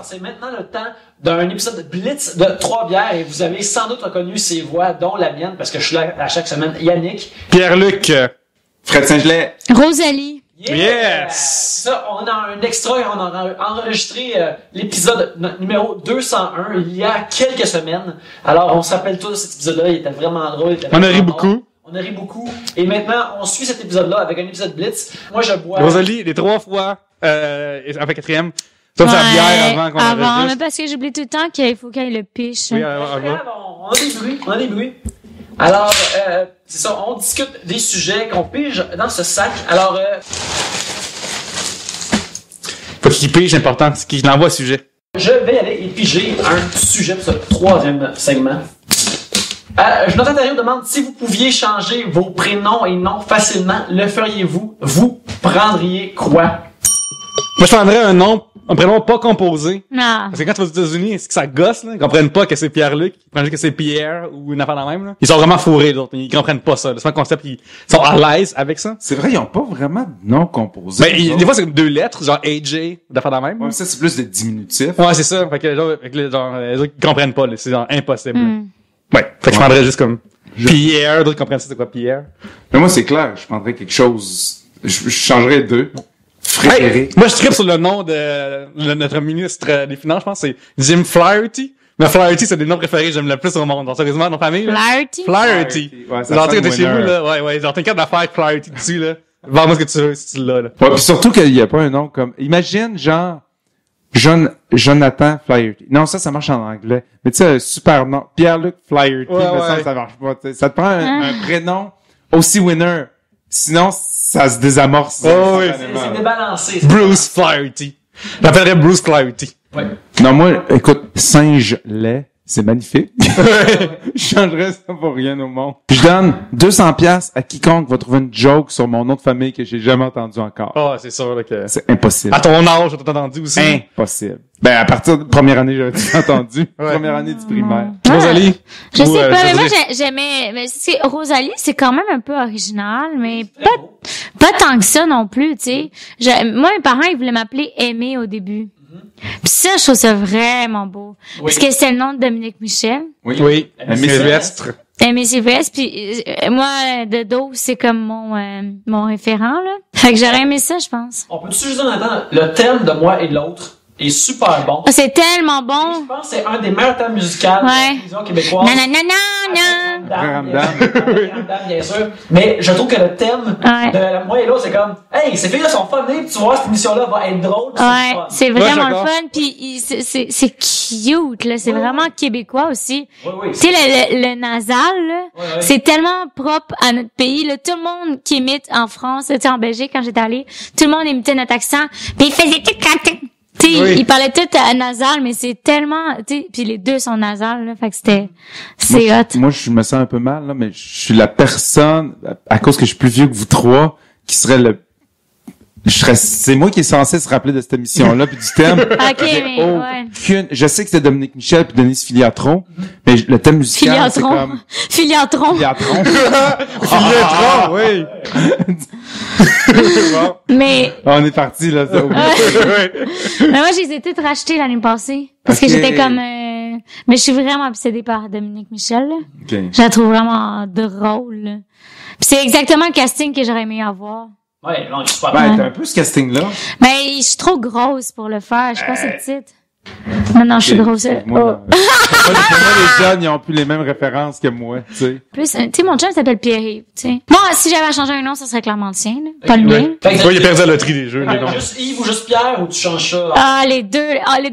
c'est maintenant le temps d'un épisode de Blitz de 3 bières et vous avez sans doute reconnu ces voix, dont la mienne, parce que je suis là à chaque semaine. Yannick. Pierre-Luc. Fred Saint-Gelais. Rosalie. Yes! Ça, on a un extra, on a enregistré l'épisode numéro 201 il y a quelques semaines. Alors, on se rappelle tous cet épisode-là, il était vraiment drôle. On a ri beaucoup. On a ri beaucoup. Et maintenant, on suit cet épisode-là avec un épisode Blitz. Moi, je bois... Rosalie, les 3 fois, enfin 4e. Sauf sa bière avant qu'on enregistre. Mais parce que j'oublie tout le temps qu'il faut qu'elle le piche. Oui, on a des bruits. Alors, c'est ça, on discute des sujets qu'on pige dans ce sac. Alors, faut qu'il pige, important, c'est qu'il envoie sujet. Je vais aller et piger un sujet pour ce 3e segment. Notre intérieur demande si vous pouviez changer vos prénoms et noms facilement, le feriez-vous? Vous prendriez quoi? Moi, je prendrais un prénom pas composé. Ah. Parce que quand tu vas aux États-Unis, est-ce que ça gosse, là? Ils comprennent pas que c'est Pierre-Luc. Ils comprennent juste que c'est Pierre ou une affaire de même, là. Ils sont vraiment fourrés, les autres. Ils comprennent pas ça. C'est pas un concept, ils sont à l'aise avec ça. C'est vrai, ils ont pas vraiment de nom composé. Mais des fois, c'est 2 lettres, genre AJ, d'affaires de même. Ouais, ça, c'est plus des diminutifs. Ouais, c'est ça. Fait que, genre, les autres, ils comprennent pas, là. C'est genre impossible. Ouais. Fait que je prendrais juste comme Pierre, d'autres comprennent ça, c'est quoi Pierre. Mais moi, c'est clair, je prendrais quelque chose, je changerais 2. Frédéric. Hey, moi, je tripe sur le nom de notre ministre des Finances, je pense, c'est Jim Flaherty. Mais Flaherty, c'est des noms préférés que j'aime le plus au monde. Donc, sérieusement, dans la famille, là. Flaherty. Ouais, ça genre, sonne t'es chez vous, winner. là. Ouais. Genre, t'as une carte d'affaires avec Flaherty dessus, là. Vends-moi ce que tu veux, si tu l'as, là. Ouais, pis surtout qu'il y a pas un nom comme, imagine, genre, Jonathan Flaherty. Non, ça marche en anglais. Mais tu sais, un super nom. Pierre-Luc Flaherty, Ouais. ça marche pas. T'sais. Ça te prend un prénom aussi winner. Sinon, ça se désamorce. Oh, oui. C'est débalancé. Bruce Flaherty. J'appellerais Bruce Flaherty. Ouais. Non, moi, écoute, singe-lait, c'est magnifique. Je changerais ça pour rien au monde. Je donne 200 piastres à quiconque va trouver une joke sur mon nom de famille que j'ai jamais entendu encore. Oh, c'est sûr, là, que... C'est impossible. À ton âge, t'as entendu aussi. Impossible. Ben, à partir de première année, j'aurais tout entendu. Première année du primaire. Rosalie. Je Ou, sais pas, mais moi, Cédric. j'aimais, mais Rosalie, c'est quand même un peu original, mais pas tant que ça non plus, tu sais. Moi, mes parents, ils voulaient m'appeler Aimée au début. Puis ça, je trouve ça vraiment beau. Oui. Parce que c'est le nom de Dominique Michel. Oui. Sylvestre. Aimée Sylvestre, puis moi, de dos, c'est comme mon référent, là. Fait que j'aurais aimé ça, je pense. On peut-tu juste dire maintenant, le thème de moi et l'autre est super bon. Ah, c'est tellement Je bon. pense que c'est un des meilleurs thèmes musicaux de la Ouais. télévision québécoise. Nananana. Ramdam, bien sûr. Mais je trouve que le thème Ouais. de moi et l'autre, c'est comme, hey, ces filles-là sont funnées, puis tu vois, cette émission-là va être drôle. puis Ouais, fun. c'est Ouais, vraiment le d'accord. fun, puis c'est cute, là. C'est Ouais. vraiment québécois aussi. Oui. Tu sais, le nasal, là, Ouais. c'est tellement propre à notre pays, là. Tout le monde qui imite en France, tu sais, en Belgique, quand j'étais allée, tout le monde imitait notre accent, puis ils faisaient tout quand, tu sais, Oui. ils parlaient tout à nasal, mais c'est tellement, tu sais, puis les deux sont nasales, là, fait que c'est hot. Moi, je me sens un peu mal, là, mais je suis la personne, à cause que je suis plus vieux que vous trois, qui serait c'est moi qui est censé se rappeler de cette émission-là puis du thème. Ok, J'ai mais, ouais. je sais que c'était Dominique Michel puis Denise Filiatron, mais le thème musical, c'est Filiatron. comme Filiatron. Filiatron. Filiatron, oui. Bon. Mais, On est parti, là. Ça, mais moi, je les ai toutes rachetées l'année passée. Parce que Ok. j'étais comme, mais je suis vraiment obsédée par Dominique Michel, là. OK. Je la trouve vraiment drôle, là. Puis c'est exactement le casting que j'aurais aimé avoir. Ouais, non, il est super Ben, t'as un peu ce casting-là. Mais je suis trop grosse pour le faire. Je sais pas si c'est petite. Non, je suis grosse. Moi, Oh. pour moi, les jeunes, ils ont plus les mêmes références que moi, tu sais. Plus, tu sais, mon chum s'appelle Pierre-Yves, tu sais. Moi, si j'avais à changer un nom, ça serait clairement le sien, là. Pas le mien. Fait que- Oui, il a perdu la loterie des jeux, les noms. Juste Yves ou juste Pierre, ou tu changes ça? là? Ah, les deux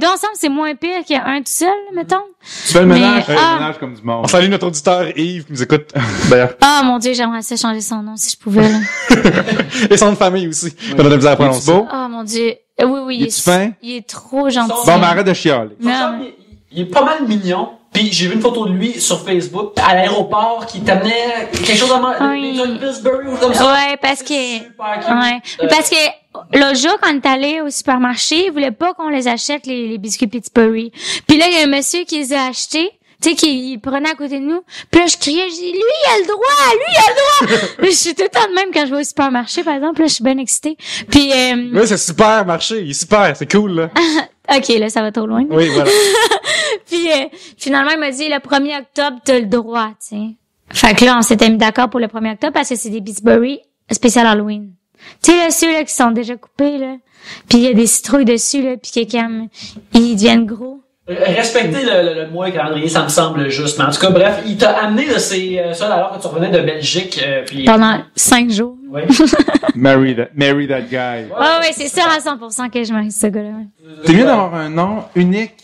ensemble, c'est moins pire qu'il y a un tout seul, mettons. Tu fais le ménage, Mais, le ménage comme du monde. On salue notre auditeur Yves qui nous écoute. D'ailleurs. Ah, mon Dieu, j'aimerais ça changer son nom si je pouvais, là. Et son nom de famille aussi. On a de la misère à Es-tu prononcer. beau? Ah, mon Dieu. Oui, il Es-tu fin? il est trop gentil. Bon, mais arrête de chialer. Son Non, chum, il est pas mal mignon. Puis j'ai vu une photo de lui sur Facebook à l'aéroport qui t'amenait quelque chose à Oui. des Pillsbury ou comme ça. Ouais, parce que, Super cute. ouais. Parce que, l'autre jour, quand on est allé au supermarché, il voulait pas qu'on les achète, les biscuits Pittsburgh. Puis là, il y a un monsieur qui les a achetés. Tu sais, qui il prenait à côté de nous. Puis là, je criais, je dis, lui, il a le droit, lui, il a le droit. Je suis tout le temps de même quand je vais au supermarché, par exemple. Là, je suis bien excitée. Puis, Oui, c'est super marché. Il est super. C'est cool, là. OK, là, ça va trop loin. Oui, voilà. Puis finalement, il m'a dit, le 1er octobre, t'as le droit, tu sais. Fait que là, on s'était mis d'accord pour le 1er octobre parce que c'est des Beast Burry spécial Halloween. Tu sais, là, ceux là qui sont déjà coupés, là. Puis il y a des citrouilles dessus, là, puis ils deviennent gros. Respecter le mois et calendrier, ça me semble juste. Mais en tout cas, bref, il t'a amené de ça alors que tu revenais de Belgique. Puis Pendant 5 jours. Ouais. Marry that guy. Ouais, c'est sûr à 100% que je marie ce gars-là. Ouais. C'est mieux d'avoir un nom unique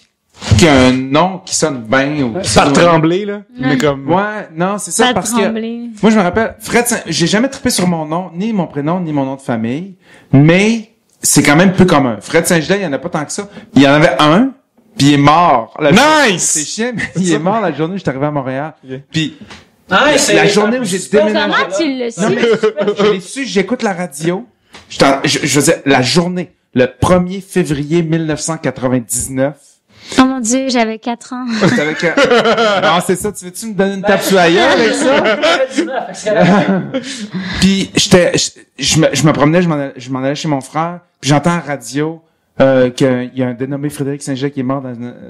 qu'un nom qui sonne bien ou qui Par sonne... trembler, là. Mais comme... Ouais, non, c'est ça, Pas parce trembler. que... Moi, je me rappelle, j'ai jamais trippé sur mon nom, ni mon prénom, ni mon nom de famille, mais c'est quand même peu commun. Fred Saint-Gelais, il y en a pas tant que ça. Il y en avait un, puis il est mort. Nice! C'est chiant, mais il est mort la journée où j'étais arrivé à Montréal. Okay. Puis c'est la journée où j'ai déménagé... Comment tu le sais? Non, mais je l'ai su, j'écoute la radio. Je faisais la journée, le 1er février 1999. Oh mon Dieu, j'avais 4 ans. J'étais avec non, c'est ça, tu veux-tu me donner une tape sur la gueule avec ça? Puis je me promenais, je m'en allais chez mon frère, puis j'entends à la radio qu'il y a un dénommé Frédéric Saint-Gelais qui est mort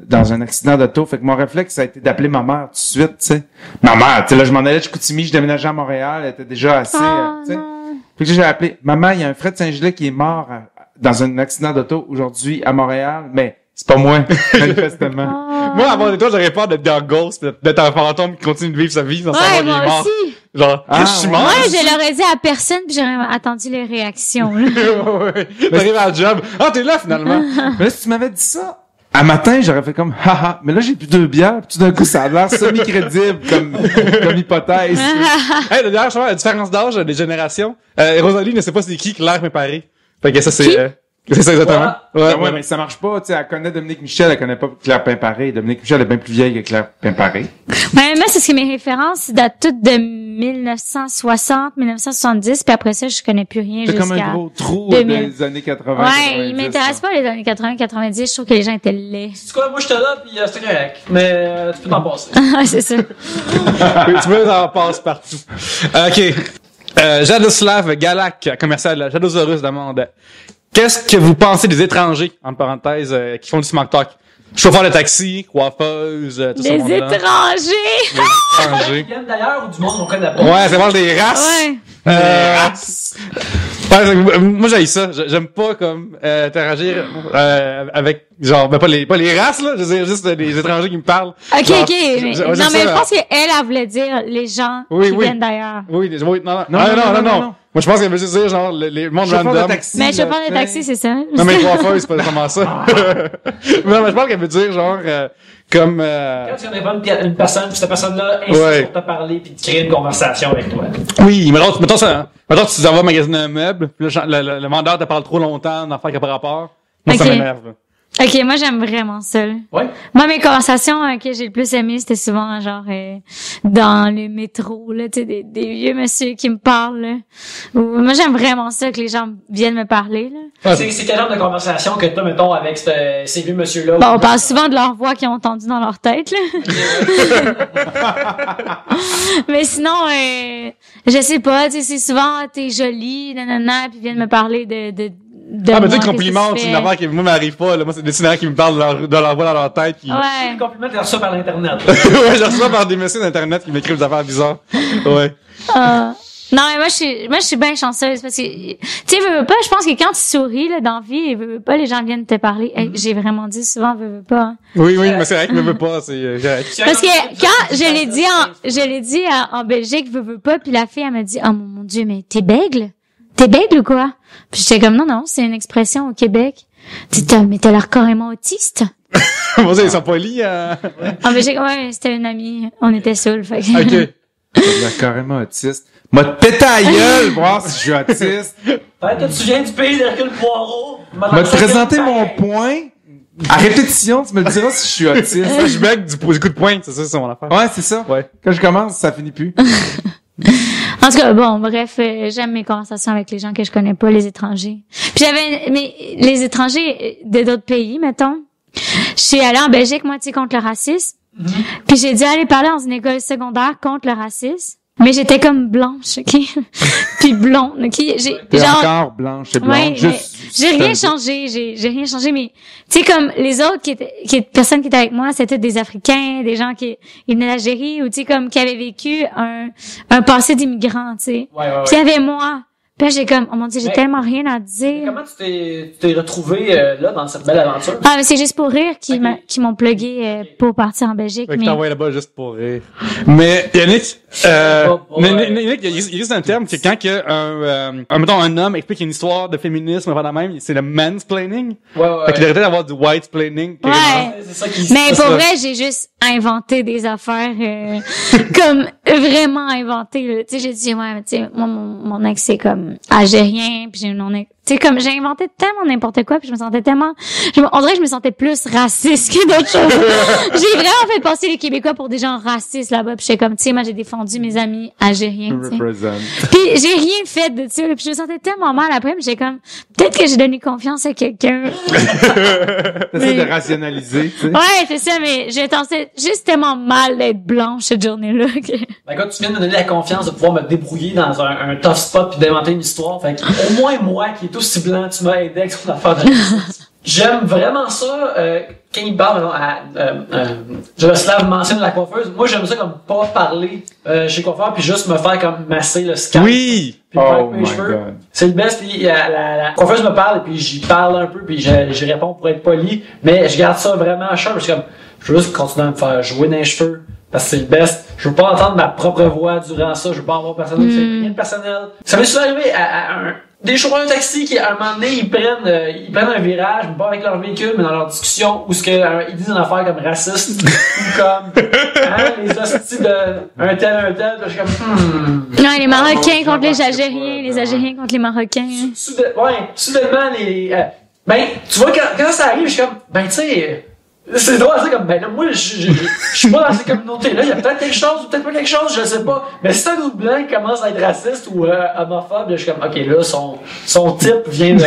dans un accident d'auto. Fait que mon réflexe, ça a été d'appeler ma mère tout de suite, tu sais. Ma mère, tu sais, là, je m'en allais de Chicoutimi, je déménageais à Montréal, elle était déjà assez, tu sais. Fait que j'ai appelé, maman, il y a un Fred Saint-Gelais qui est mort dans un accident d'auto aujourd'hui à Montréal, mais c'est pas moi, manifestement. Moi, avant de toi, j'aurais peur d'être dans Ghost, d'être un fantôme qui continue de vivre sa vie sans savoir qu'il est moi mort. aussi. Genre, je suis mort. Moi, je l'aurais dit à personne puis j'aurais attendu les réactions, là. Ouais. T'arrives à la job. Ah, t'es là, finalement. Mais là, si tu m'avais dit ça, à matin, j'aurais fait comme, haha, mais là, j'ai plus 2 bières, puis tout d'un coup, ça a l'air semi-crédible comme hypothèse. Hey, d'ailleurs, je sais pas, la différence d'âge des générations. Rosalie ne sait pas c'est qui Claire Méparé. Fait que ça, c'est ça exactement. Ouais, mais ça marche pas, tu sais, elle connaît Dominique Michel, elle connaît pas Claire Pimparé. Dominique Michel est bien plus vieille que Claire Pimparé. Ouais, moi, c'est ce que mes références datent toutes de 1960, 1970, puis après ça, je connais plus rien C'est jusqu'à... comme un gros trou 2000. des années 80. Ouais, 90, il m'intéresse pas les années 80, 90, je trouve que les gens étaient laids. C'est quoi, moi j'étais là pis c'était correct. Mais tu peux t'en passer. Ouais, c'est ça. Oui, tu veux en passer partout. OK. Jadoslav Galak, commercial Jadosaurus demande: qu'est-ce que vous pensez des étrangers, entre parenthèses, qui font du smart talk? Chauffeur de taxi, coiffeuse, tout ça. Des Des étrangers! étrangers. Ils viennent d'ailleurs ou du monde qu'on connaît pas. Ouais, c'est vraiment des races. Ouais. Ouais, moi j'ai ça. J'aime pas comme interagir avec genre pas les races là, je veux dire juste les étrangers qui me parlent. OK, Genre, OK. Mais, non, j'aime mais ça, je pense qu'elle voulait dire les gens Oui, qui oui. viennent d'ailleurs. Oui, non. Non. Moi je pense qu'elle veut juste dire genre les mondes Chauffeur random. de taxi. Mais chauffeur là, de taxi, c'est ça. Non mais coiffeur, c'est pas vraiment ça. Non, mais je pense qu'elle veut dire genre comme Quand tu connais pas une personne, pis cette personne-là insiste Ouais. pour te parler pis de créer une conversation avec toi. oui, mais mettons ça. Mettons tu vas magasiner un meuble, puis là, le vendeur te parle trop longtemps d'en faire qu'il n'y a pas rapport. Moi ça Ok. m'énerve. Là. OK, moi, j'aime vraiment ça, là. Ouais. Moi, mes conversations que j'ai le plus aimées, c'était souvent, genre, dans le métro, là, tu sais, des vieux monsieur qui me parlent, là. Moi, j'aime vraiment ça, que les gens viennent me parler, là. Ah, C'est quel genre de conversation que toi, mettons, avec ces vieux monsieur-là? Bon, on parle souvent de leur voix qu'ils ont entendue dans leur tête, là. Mais sinon, je sais pas, tu sais, c'est souvent, t'es jolie, nanana, puis ils viennent me parler de Ah, mais tu sais, moi, le compliment, qu'est-ce que tu c'est une fais. affaire qui, moi, m'arrive pas, là. Moi, c'est des itinéraires qui me parlent de leur voix dans leur tête, qui... Un Ouais. compliment, tu reçu ça par l'Internet. Ouais, je reçois par des messieurs d'Internet qui m'écrivent des affaires bizarres. Ouais. Non, mais moi, je suis bien chanceuse parce que, tu sais, veux pas, je pense que quand tu souris, là, dans la vie, veux pas, les gens viennent te parler. Hey, j'ai vraiment dit souvent, veux pas. Hein. Oui, mais c'est vrai qu'il me veut pas, c'est correct. Parce que quand je l'ai dit en Belgique, veux pas, puis la fille, elle m'a dit, oh mon Dieu, mais t'es bègle? T'es bègle ou quoi? Puis j'étais comme, non, c'est une expression au Québec. Mais t'as l'air carrément autiste. Bon, ils sont polis, En Belgique, ouais, c'était une amie. On était saouls, fait que... OK. T'as l'air carrément autiste. M'a pété à la gueule, voir si je suis autiste. Peut-être que tu viens du pays d'Hercule Poirot. M'a te présenter mon point. À répétition, tu me le diras si je suis autiste. Je bègue du coup de poing, c'est mon affaire. Ouais, c'est ça. Ouais. Quand je commence, ça finit plus. En tout cas, bon, bref, j'aime mes conversations avec les gens que je connais pas, les étrangers. Puis les étrangers de d'autres pays, mettons. Je suis allée en Belgique, moi, tu sais, contre le racisme. Puis j'ai dû aller parler dans une école secondaire contre le racisme. Mais j'étais comme blanche, OK? Puis blonde, OK? T'es encore blanche et blonde. Ouais, j'ai rien changé, j'ai rien changé, mais tu sais, comme les autres personnes qui étaient avec moi, c'était des Africains, des gens qui ils venaient d'Algérie ou tu sais, comme qui avaient vécu un passé d'immigrants, tu sais. Ouais. Puis il y avait moi. Puis là, j'ai comme, oh mon Dieu, j'ai Mais- tellement rien à Mais dire. comment tu t'es retrouvé là dans cette belle aventure? Ah, mais c'est juste pour rire qui Ok. qui m'ont plugué pour partir en Belgique. Fait que Mais... t'envoies là-bas juste pour rire. Mais, Yannick, Yannick, il existe un terme, c'est quand que mettons, un homme explique une histoire de féminisme avant la même, c'est le mansplaining. Ouais. Fait qu'il arrêtait d'avoir du whitesplaining. Ouais. C'est ça qui Mais c'est pour ça. vrai, j'ai juste inventé des affaires comme vraiment inventé. Tu sais, j'ai dit ouais, mais tu sais, moi mon ex c'est comme algérien, puis j'ai mon ex. Tu sais, comme j'ai inventé tellement n'importe quoi, puis je me sentais tellement. On dirait que je me sentais plus raciste que d'autres choses. J'ai vraiment fait passer les Québécois pour des gens racistes là-bas, puis j'étais comme, tu sais, moi j'ai défendu mes amis algériens. Tu sais. Represent. Puis j'ai rien fait de ça, là, puis je me sentais tellement mal après, mais j'ai comme peut-être que j'ai donné confiance à quelqu'un. T'essaies de rationaliser, tu sais. Ouais, c'est ça, mais je sentais juste tellement mal d'être blanche cette journée-là. Que... Ben, écoute, tu viens de me donner la confiance de pouvoir me débrouiller dans un tough spot puis d'inventer une histoire. Fait que, au moins moi, qui est aussi blanc, tu m'as aidé avec ton affaire de J'aime vraiment ça, quand il parle, Jaroslav mentionne la coiffeuse. Moi, j'aime ça comme pas parler chez le coiffeur puis juste me faire comme masser le scalp. Oui! Puis me faire Oh couper les my cheveux. God. C'est le best. Puis la coiffeuse me parle et puis j'y parle un peu puis j'y réponds pour être poli. Mais je garde ça vraiment sharp. Je suis comme, je veux juste continuer à me faire jouer dans les cheveux. Parce que c'est le best. Je veux pas entendre ma propre voix durant ça. Je veux pas avoir personne qui fait rien de personnel. Ça m'est souvent arrivé à des chauffeurs de taxi qui, à un moment donné, ils prennent un virage, pas avec leur véhicule, mais dans leur discussion, où ce que, ils disent une affaire comme raciste, ou comme, les hosties de un tel, puis je suis comme, Ouais, les Marocains Bon, contre les j'embarque Algériens, pas, les Algériens contre les Marocains. Hein. soudainement, ben, tu vois, quand ça arrive, je suis comme, ben, tu sais, c'est drôle, c'est comme, ben là, moi, je suis pas dans cette communauté-là, il y a peut-être quelque chose, ou peut-être pas quelque chose, je sais pas. Mais si c'est un autre blanc qui commence à être raciste ou homophobe, là, je suis comme, ok, là, son type vient de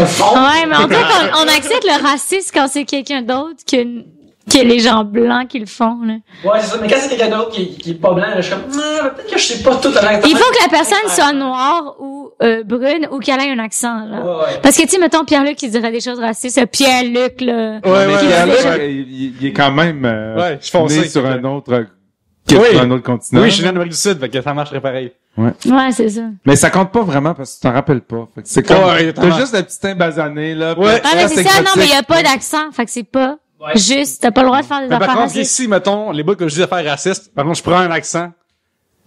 fond. Ouais, mais on dirait qu'on accepte le racisme quand c'est quelqu'un d'autre que les gens blancs qui le font, là. Ouais, c'est ça, mais quand c'est quelqu'un d'autre qui est pas blanc, là, je suis comme, peut-être que je sais pas tout à Il faut que la personne soit noire ou brune ou qu'elle ait un accent, là. Ouais. Parce que, tu sais, mettons Pierre-Luc qui dirait des choses racistes, Pierre-Luc, là. Ouais, Mais ouais, Pierre-Luc, ouais. il est quand même Ouais, je fonçais. né sur un autre Oui. sur un autre continent. Oui, je suis né en Amérique du Sud, fait que ça marcherait pareil. Ouais, c'est ça. Mais ça compte pas vraiment parce que tu t'en rappelles pas. Fait que c'est comme Ouais, t'as juste le petit teint basané là. Ouais. puis Ah, mais c'est ça, non, mais il y a exotique. pas d'accent, fait que c'est pas Ouais. juste, t'as pas le droit de faire des Mais par affaires contre, racistes. ici, mettons, les bouts que je dis affaires racistes, par contre, je prends un accent.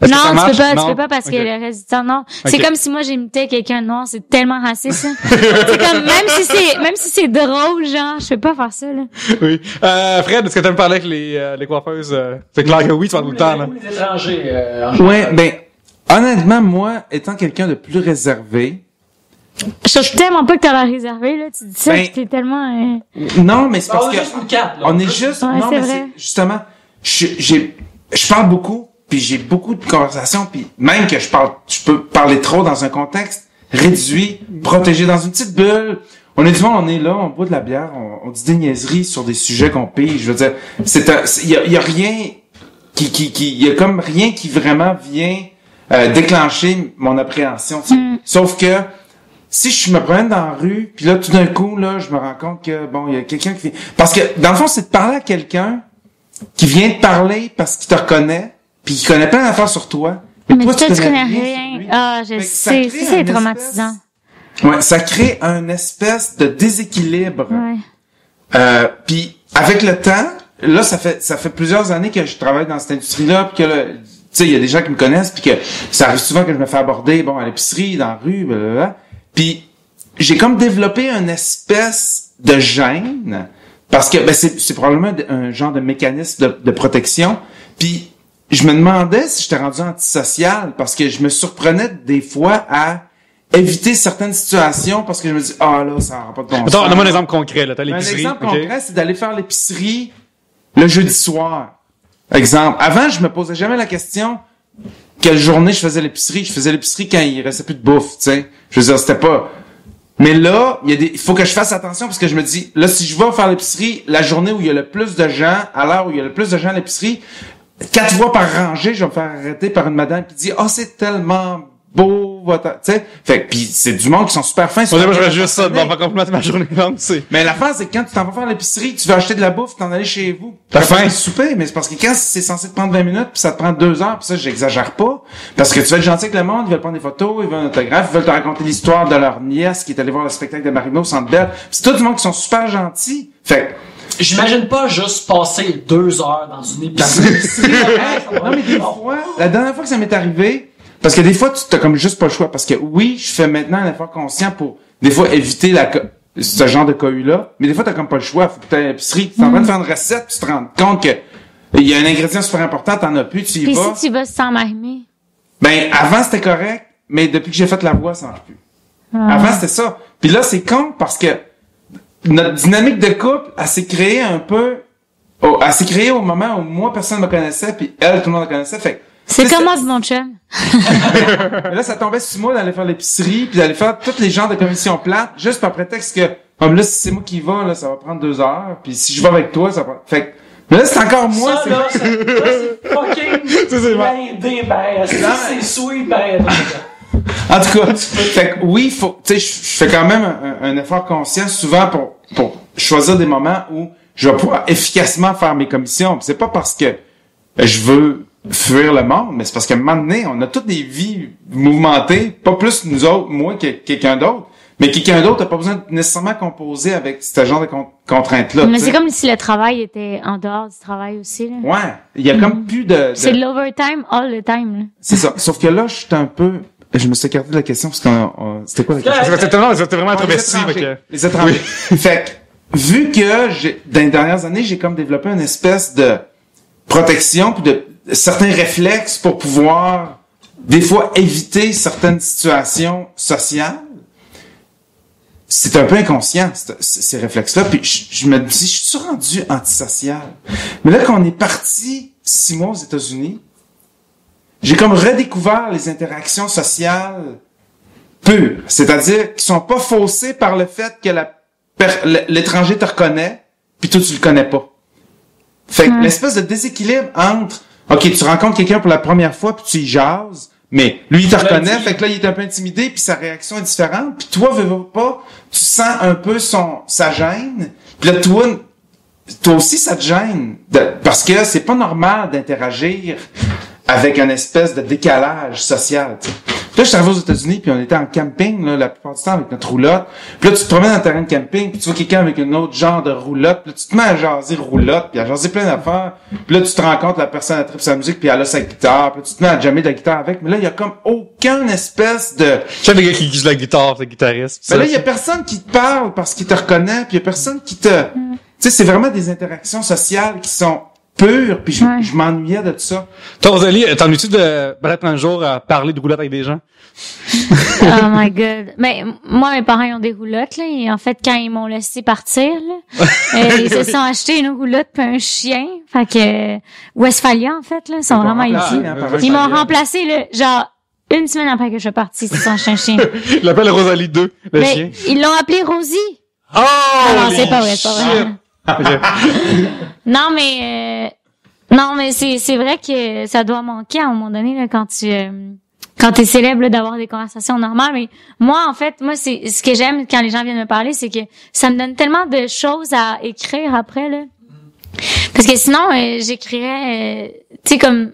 Est-ce que ça Non, marche? tu Non? peux pas parce Ok. que le résistant, non. C'est Ok. comme si moi j'imitais quelqu'un de noir, c'est tellement raciste, hein. C'est comme, même si c'est drôle, genre, je peux pas faire ça, là. Oui. Fred, est-ce que t'aimes parler avec les coiffeuses? C'est clair que oui, tu parles tout le temps, là. Ou les étrangers, en Ouais, général. ben honnêtement moi étant quelqu'un de plus réservé, Je trouve tellement pas que t'as l'air réservé, là. Tu dis ça, Ben, pis t'es tellement, non mais c'est On parce est que juste une carte, là. on est juste Ouais, non c'est mais vrai. c'est justement je parle beaucoup puis j'ai beaucoup de conversations puis même que je peux parler trop dans un contexte réduit, protégé dans une petite bulle. On est du monde, on est là, on boit de la bière, on dit des niaiseries sur des sujets qu'on pige. Je veux dire, il y a rien il y a comme rien qui vraiment vient déclencher mon appréhension. Tu sais. Sauf que si je me promène dans la rue, puis là tout d'un coup là, je me rends compte que bon, il y a quelqu'un qui vient. Parce que dans le fond, c'est de parler à quelqu'un qui vient te parler parce qu'il te reconnaît, puis qui connaît plein d'affaires sur toi. mais toi, toi, tu connais sur rien. lui. Ah, je Fait que ça sais. crée Ça, c'est une traumatisant. Ouais, ça crée un espèce de déséquilibre. Ouais. Puis avec le temps, là ça fait plusieurs années que je travaille dans cette industrie-là, puis que tu sais, il y a des gens qui me connaissent, puis que ça arrive souvent que je me fais aborder, bon, à l'épicerie, dans la rue, blablabla. Puis j'ai comme développé une espèce de gêne, parce que ben c'est probablement un genre de mécanisme de protection. Puis je me demandais si j'étais rendu antisocial, parce que je me surprenais des fois à éviter certaines situations, parce que je me dis, ah là, ça n'aura pas de bon sens. Attends, donne-moi un exemple concret, là. T'as Un l'épicerie. exemple ok? concret, c'est d'aller faire l'épicerie le jeudi soir. Exemple. Avant, je me posais jamais la question quelle journée je faisais l'épicerie. Je faisais l'épicerie quand il restait plus de bouffe, tu sais. Je veux dire, c'était pas... Mais là, il faut que je fasse attention parce que je me dis, là, si je vais faire l'épicerie, la journée où il y a le plus de gens, à l'heure où il y a le plus de gens à l'épicerie, 4 fois par rangée, je vais me faire arrêter par une madame qui dit « Ah, c'est tellement beau, votre... » Tu sais? Fait que, pis c'est du monde qui sont super fins. Moi, j'aurais juste ça, on va compléter ma journée longue, c'est. Mais l'affaire, c'est que quand tu t'en vas faire l'épicerie, tu veux acheter de la bouffe, t'en aller chez vous. T'as faim? Faire souper, mais c'est parce que quand c'est censé te prendre 20 minutes, puis ça te prend 2 heures, puis ça, j'exagère pas. Parce que tu veux être gentil avec le monde, ils veulent prendre des photos, ils veulent un autographe, ils veulent te raconter l'histoire de leur nièce qui est allée voir le spectacle de Marino au Centre Bell. C'est tout du monde qui sont super gentils. Fait J'imagine pas juste passer 2 heures dans une épicerie. non, mais des fois, la dernière fois que ça m'est arrivé, parce que des fois, tu t'as comme juste pas le choix. Parce que oui, je fais maintenant un effort conscient pour, des fois, éviter ce genre de cas-là. Mais des fois, t'as comme pas le choix. Faut que t'ailles à l'épicerie. T'es en train de faire une recette, tu te rends compte que il y a un ingrédient super important, t'en as plus, tu y Puis vas. si tu vas sans m'arrimer. Ben, avant, c'était correct, mais depuis que j'ai fait la voix, ça marche plus. Avant, c'était ça. Puis là, c'est con parce que notre dynamique de couple, elle s'est créée un peu, elle s'est créée au moment où moi, personne me connaissait, puis elle, tout le monde me connaissait. Fait c'est comme moi, mon chum. mais là, ça tombait sur moi d'aller faire l'épicerie, puis d'aller faire tous les genres de commissions plates, juste par prétexte que, comme là, si c'est moi qui y va, là, ça va prendre 2 heures, puis si je vais avec toi, ça va... Fait que, mais là, c'est encore moi, Ça, là, c'est fucking blindé, ben, c'est sweet, ben. En tout cas, fait que oui, faut, tu sais, je fais quand même un effort conscient souvent pour choisir des moments où je vais pouvoir efficacement faire mes commissions. Puis c'est pas parce que je veux fuir le monde, mais c'est parce qu'à un moment donné, on a toutes des vies mouvementées, pas plus nous autres, moi, que quelqu'un d'autre. Mais quelqu'un d'autre n'a pas besoin de nécessairement composer avec ce genre de contraintes-là. Mais c'est comme si le travail était en dehors du travail aussi, là. Ouais. Il y a comme plus de... C'est de l'overtime all the time, là. C'est ça. Sauf que là, je me suis écarté de la question parce que c'était quoi la question? C'était vraiment introverti, Les étrangers. Fait que, vu que dans les dernières années, j'ai comme développé une espèce de protection puis de certains réflexes pour pouvoir, des fois, éviter certaines situations sociales. C'est un peu inconscient, ces réflexes-là. Puis je me dis, je suis rendu antisocial. Mais là, quand on est parti 6 mois aux États-Unis, j'ai comme redécouvert les interactions sociales pures. C'est-à-dire qui sont pas faussées par le fait que l'étranger te reconnaît, puis toi, tu le connais pas. Fait que l'espèce de déséquilibre entre, OK, tu rencontres quelqu'un pour la première fois, puis tu y jases, mais lui, il te reconnaît, fait que là, il est un peu intimidé, puis sa réaction est différente, puis toi, veux pas, tu sens un peu sa gêne, puis là, toi aussi, ça te gêne, parce que c'est pas normal d'interagir avec une espèce de décalage social, tu sais. Puis là, je suis arrivé aux États-Unis, puis on était en camping, là, la plupart du temps, avec notre roulotte. Puis là, tu te promènes dans le terrain de camping, puis tu vois quelqu'un avec un autre genre de roulotte, puis là, tu te mets à jaser roulotte, puis à jaser plein d'affaires. Puis là, tu te rends compte, la personne a tripe sa musique, puis elle a sa guitare, puis là, tu te mets à jammer de la guitare avec. Mais là, il y a comme aucune espèce de... J'aime les gars qui jouent la guitare, le guitariste. Mais là, il y a personne qui te parle parce qu'il te reconnaît, puis il y a personne qui te... Tu sais, c'est vraiment des interactions sociales qui sont pures, puis je m'ennuyais de tout ça. Toi, Rosalie, t'ennuies-tu de peut-être un jour à parler de roulotte avec des gens? Oh my god. Mais moi, mes parents ils ont des roulottes, là, et en fait, quand ils m'ont laissé partir, là, ils se sont achetés une roulotte puis un chien. Fait que Westphalia, en fait, là, ils sont vraiment ici. Ils m'ont remplacé, là, genre 1 semaine après que je suis partie, ils se sont achetés un chien. Ils l'appellent Rosalie 2, le chien. Ils l'ont appelé Rosie. Oh! Non, c'est pas vrai, c'est pas vrai. Non, mais c'est vrai que ça doit manquer à un moment donné, là, quand t'es célèbre, là, d'avoir des conversations normales. Mais moi, en fait, c'est ce que j'aime quand les gens viennent me parler, c'est que ça me donne tellement de choses à écrire après, là. Parce que sinon, j'écrirais, tu sais, comme,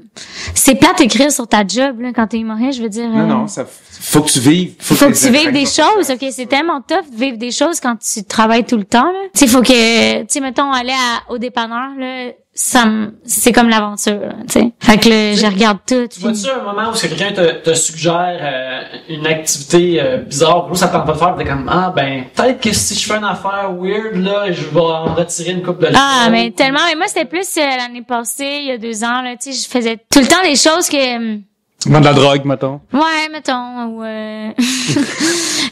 c'est plate d'écrire sur ta job, là, quand t'es humoriste, je veux dire. Non, ça, faut que tu vives. Faut que tu vives des choses, ok, c'est tellement tough de vivre des choses quand tu travailles tout le temps, là. Tu sais, faut que, tu sais, mettons, aller au dépanneur, là, c'est comme l'aventure, tu sais. Fait que là, je regarde tout. Tu vois-tu un moment où quelqu'un te suggère une activité bizarre, gros, ça tente pas de faire, t'es comme, peut-être que si je fais une affaire weird, là, je vais en retirer une coupe de mais tellement, mais moi, c'était plus l'année passée, il y a 2 ans, là, tu sais, je faisais tout le temps des choses que... Vendre de la drogue, mettons. Ouais, mettons, ou tu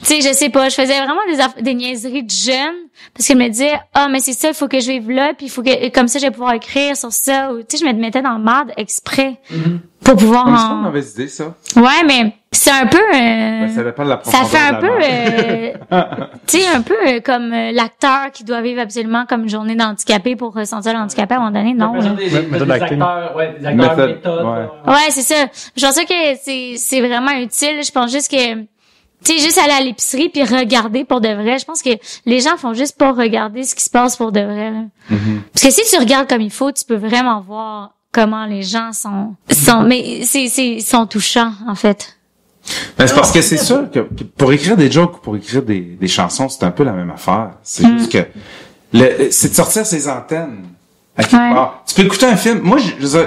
sais, je sais pas, je faisais vraiment des niaiseries de jeunes, parce que je me disais, mais c'est ça, il faut que je vive là, puis il faut que, comme ça, je vais pouvoir écrire sur ça, ou, tu sais, je me mettais dans le marde exprès pour pouvoir Comme c'est pas une mauvaise idée, ça. Ouais, mais c'est un peu... Ça dépend de la ça profondeur fait un de la peu... mort. tu sais, un peu comme l'acteur qui doit vivre absolument comme une journée d'handicapé pour ressentir le handicapé à un moment donné. Non, là. Méthode d'acting. Des acteurs, Méthode, méthodes. ouais. Ouais, c'est ça. Je pense que c'est vraiment utile. Je pense juste que... Tu sais, juste aller à l'épicerie puis regarder pour de vrai. Je pense que les gens font juste pas regarder ce qui se passe pour de vrai, là. Parce que si tu regardes comme il faut, tu peux vraiment voir comment les gens sont sont touchants, en fait. Ben, c'est parce que c'est sûr que pour écrire des jokes ou pour écrire des chansons, c'est un peu la même affaire. C'est juste que c'est de sortir ses antennes. À quelque part. Tu peux écouter un film. Moi,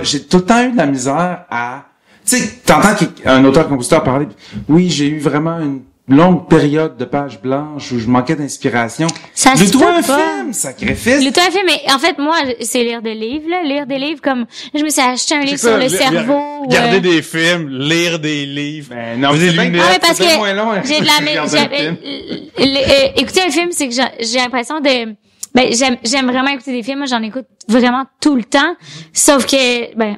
j'ai tout le temps eu de la misère à... Tu sais, t'entends qu'un auteur-compositeur parler. Oui, j'ai eu vraiment une longue période de pages blanches où je manquais d'inspiration. Ça se Lis-toi peut un pas. film, sacrifice. Lis-toi un film, mais en fait, moi, c'est lire des livres, là. Lire des livres comme... Je me suis acheté un livre C'est sur ça, le cerveau. Regarder des films, lire des livres. Ben non, Des c'est bien- lunettes. Ah ouais, parce c'est bien que moins long, hein, j'ai de la regarder un film. écouter un film, c'est que j'ai l'impression de j'aime vraiment écouter des films, moi j'en écoute vraiment tout le temps, sauf que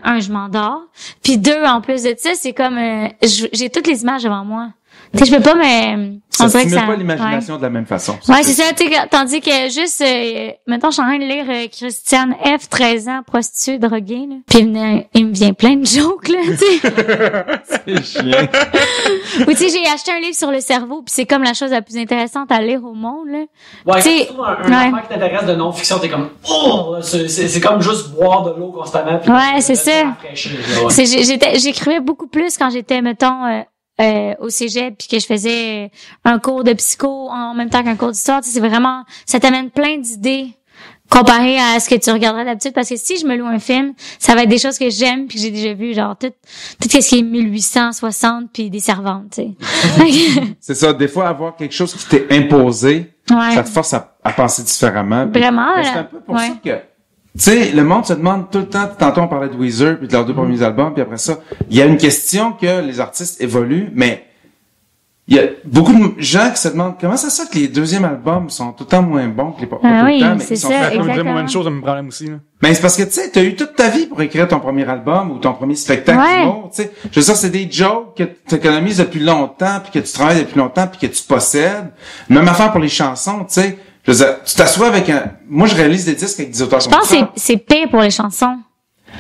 un, je m'endors, puis deux, en plus de ça, c'est comme j'ai toutes les images devant moi. Tu sais, je peux pas Ça on dirait que stimule ça pas l'imagination de la même façon. Ouais, c'est ça, tu sais, tandis que juste, mettons, je suis en train de lire Christiane F, 13 ans, prostituée, droguée, là. Puis il me vient plein de jokes, là, tu sais. C'est chiant. Ou tu sais, j'ai acheté un livre sur le cerveau, puis c'est comme la chose la plus intéressante à lire au monde, là. Ouais, Tu sais, quand tu trouves un affaire qui t'intéresse de non-fiction, t'es comme, oh, c'est comme juste boire de l'eau constamment. Puis Ouais, c'est ça. rafraîchir, là, ouais. J'écrivais beaucoup plus quand j'étais, mettons, au cégep, puis que je faisais un cours de psycho en même temps qu'un cours d'histoire. Tu sais, c'est vraiment, ça t'amène plein d'idées comparé à ce que tu regarderais d'habitude, parce que si je me loue un film, ça va être des choses que j'aime puis que j'ai déjà vues, genre tout ce qui est 1860 puis des servantes, tu sais. C'est ça, des fois, avoir quelque chose qui t'est imposé, Ouais. ça te force à penser différemment. Puis- Vraiment, mais c'est là. un peu pour Ouais. ça que, tu sais, le monde se demande tout le temps, tantôt on parlait de Weezer, puis de leurs deux premiers albums, puis après ça, il y a une question que les artistes évoluent, mais il y a beaucoup de gens qui se demandent comment ça se fait que les deuxièmes albums sont tout le temps moins bons que les pas tout oui, le temps, mais c'est ils sont ça, faits- Ça me dirait exactement. la même chose, ça me problème aussi, là. Mais c'est parce que, tu sais, t'as eu toute ta vie pour écrire ton premier album ou ton premier spectacle Ouais. d'humour, tu sais. Je veux dire, c'est des jokes que tu économises depuis longtemps, puis que tu travailles depuis longtemps, puis que tu possèdes. Même affaire pour les chansons, tu sais. Je veux dire, tu t'assois avec un... Moi, je réalise des disques avec des auteurs Je pense que c'est pire pour les chansons.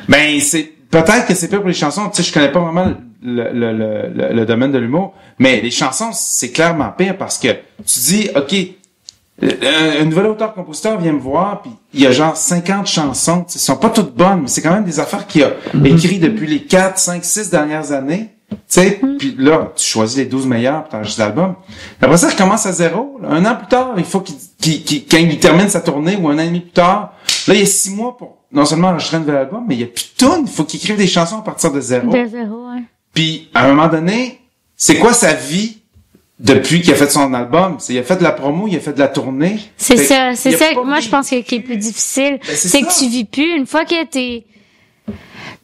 Ben, peut-être que c'est pire pour les chansons. Tu sais, je connais pas vraiment le domaine de l'humour, mais les chansons, c'est clairement pire parce que tu dis, OK, un nouvel auteur-compositeur vient me voir, puis il y a genre 50 chansons, tu sais, sont pas toutes bonnes, mais c'est quand même des affaires qu'il a écrites depuis les 4, 5, 6 dernières années. Tu sais, puis là, tu choisis les 12 meilleurs pour t'enregistrer l'album. Après ça, il recommence à zéro. Là. Un an plus tard, il faut quand il termine sa tournée, ou un an et demi plus tard, là, il y a 6 mois pour non seulement enregistrer un nouvel album, mais il y a plus de tunes. Il faut qu'il écrive des chansons à partir de zéro. De zéro, ouais. Puis, à un moment donné, c'est quoi sa vie depuis qu'il a fait son album? Il a fait de la promo, il a fait de la tournée. C'est Fait ça, c'est il a ça. pas Moi, pris- je pense que qui est plus difficile, Ben, c'est c'est que ça. tu vis plus une fois que t'es.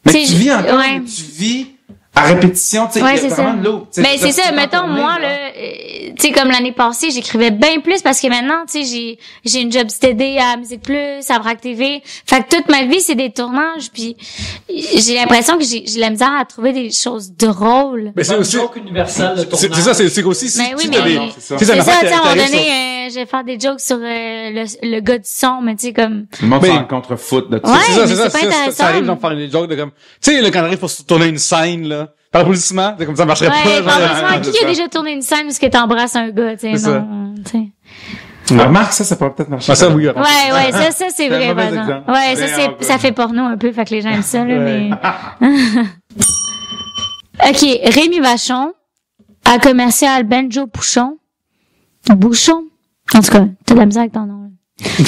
Mais t'sais, tu vis encore, ouais. mais tu vis à répétition, tu sais, Ouais, il y a c'est vraiment ça. de l'eau. Ben c'est ça, mettons moi là, tu sais comme l'année passée, j'écrivais bien plus parce que maintenant, tu sais, j'ai une job steady à Musique Plus, à Brac TV. Fait que toute ma vie c'est des tournages, puis j'ai l'impression que j'ai la misère à trouver des choses drôles. Mais c'est un aussi, joke universel de tournage. c'est ça, c'est aussi, si Ben oui, si t'as mais- des, Non, c'est ça. tu sais, C'est une ça, affaire tu sais, à un moment qui arrive donné, sur- je vais faire des jokes sur le gars du son, mais tu sais comme. Le monde Mais- s'en contre-foot de tout Ouais, ça. mais c'est pas ça intéressant. arrive d'en faire des jokes de comme, tu sais, là, quand on arrive pour se tourner une scène, là, par applaudissement, c'est comme ça marcherait Ouais, pas, genre, franchement, qui a déjà tourné une scène où ce que t'embrasses un gars, tu sais, C'est ça. non, tu sais. Remarque, ça pourrait peut-être marcher. Ah, ça, oui, Ouais, ouais, ça c'est C'est un vrai, mauvais par exemple. exemple. Ouais, ça Mais ça fait porno un peu, fait que les gens aiment ça, là, Ouais. mais. OK, Rémi Vachon, à commercial Benjo Bouchon. Bouchon? En tout cas, t'as de la misère avec ton nom, là.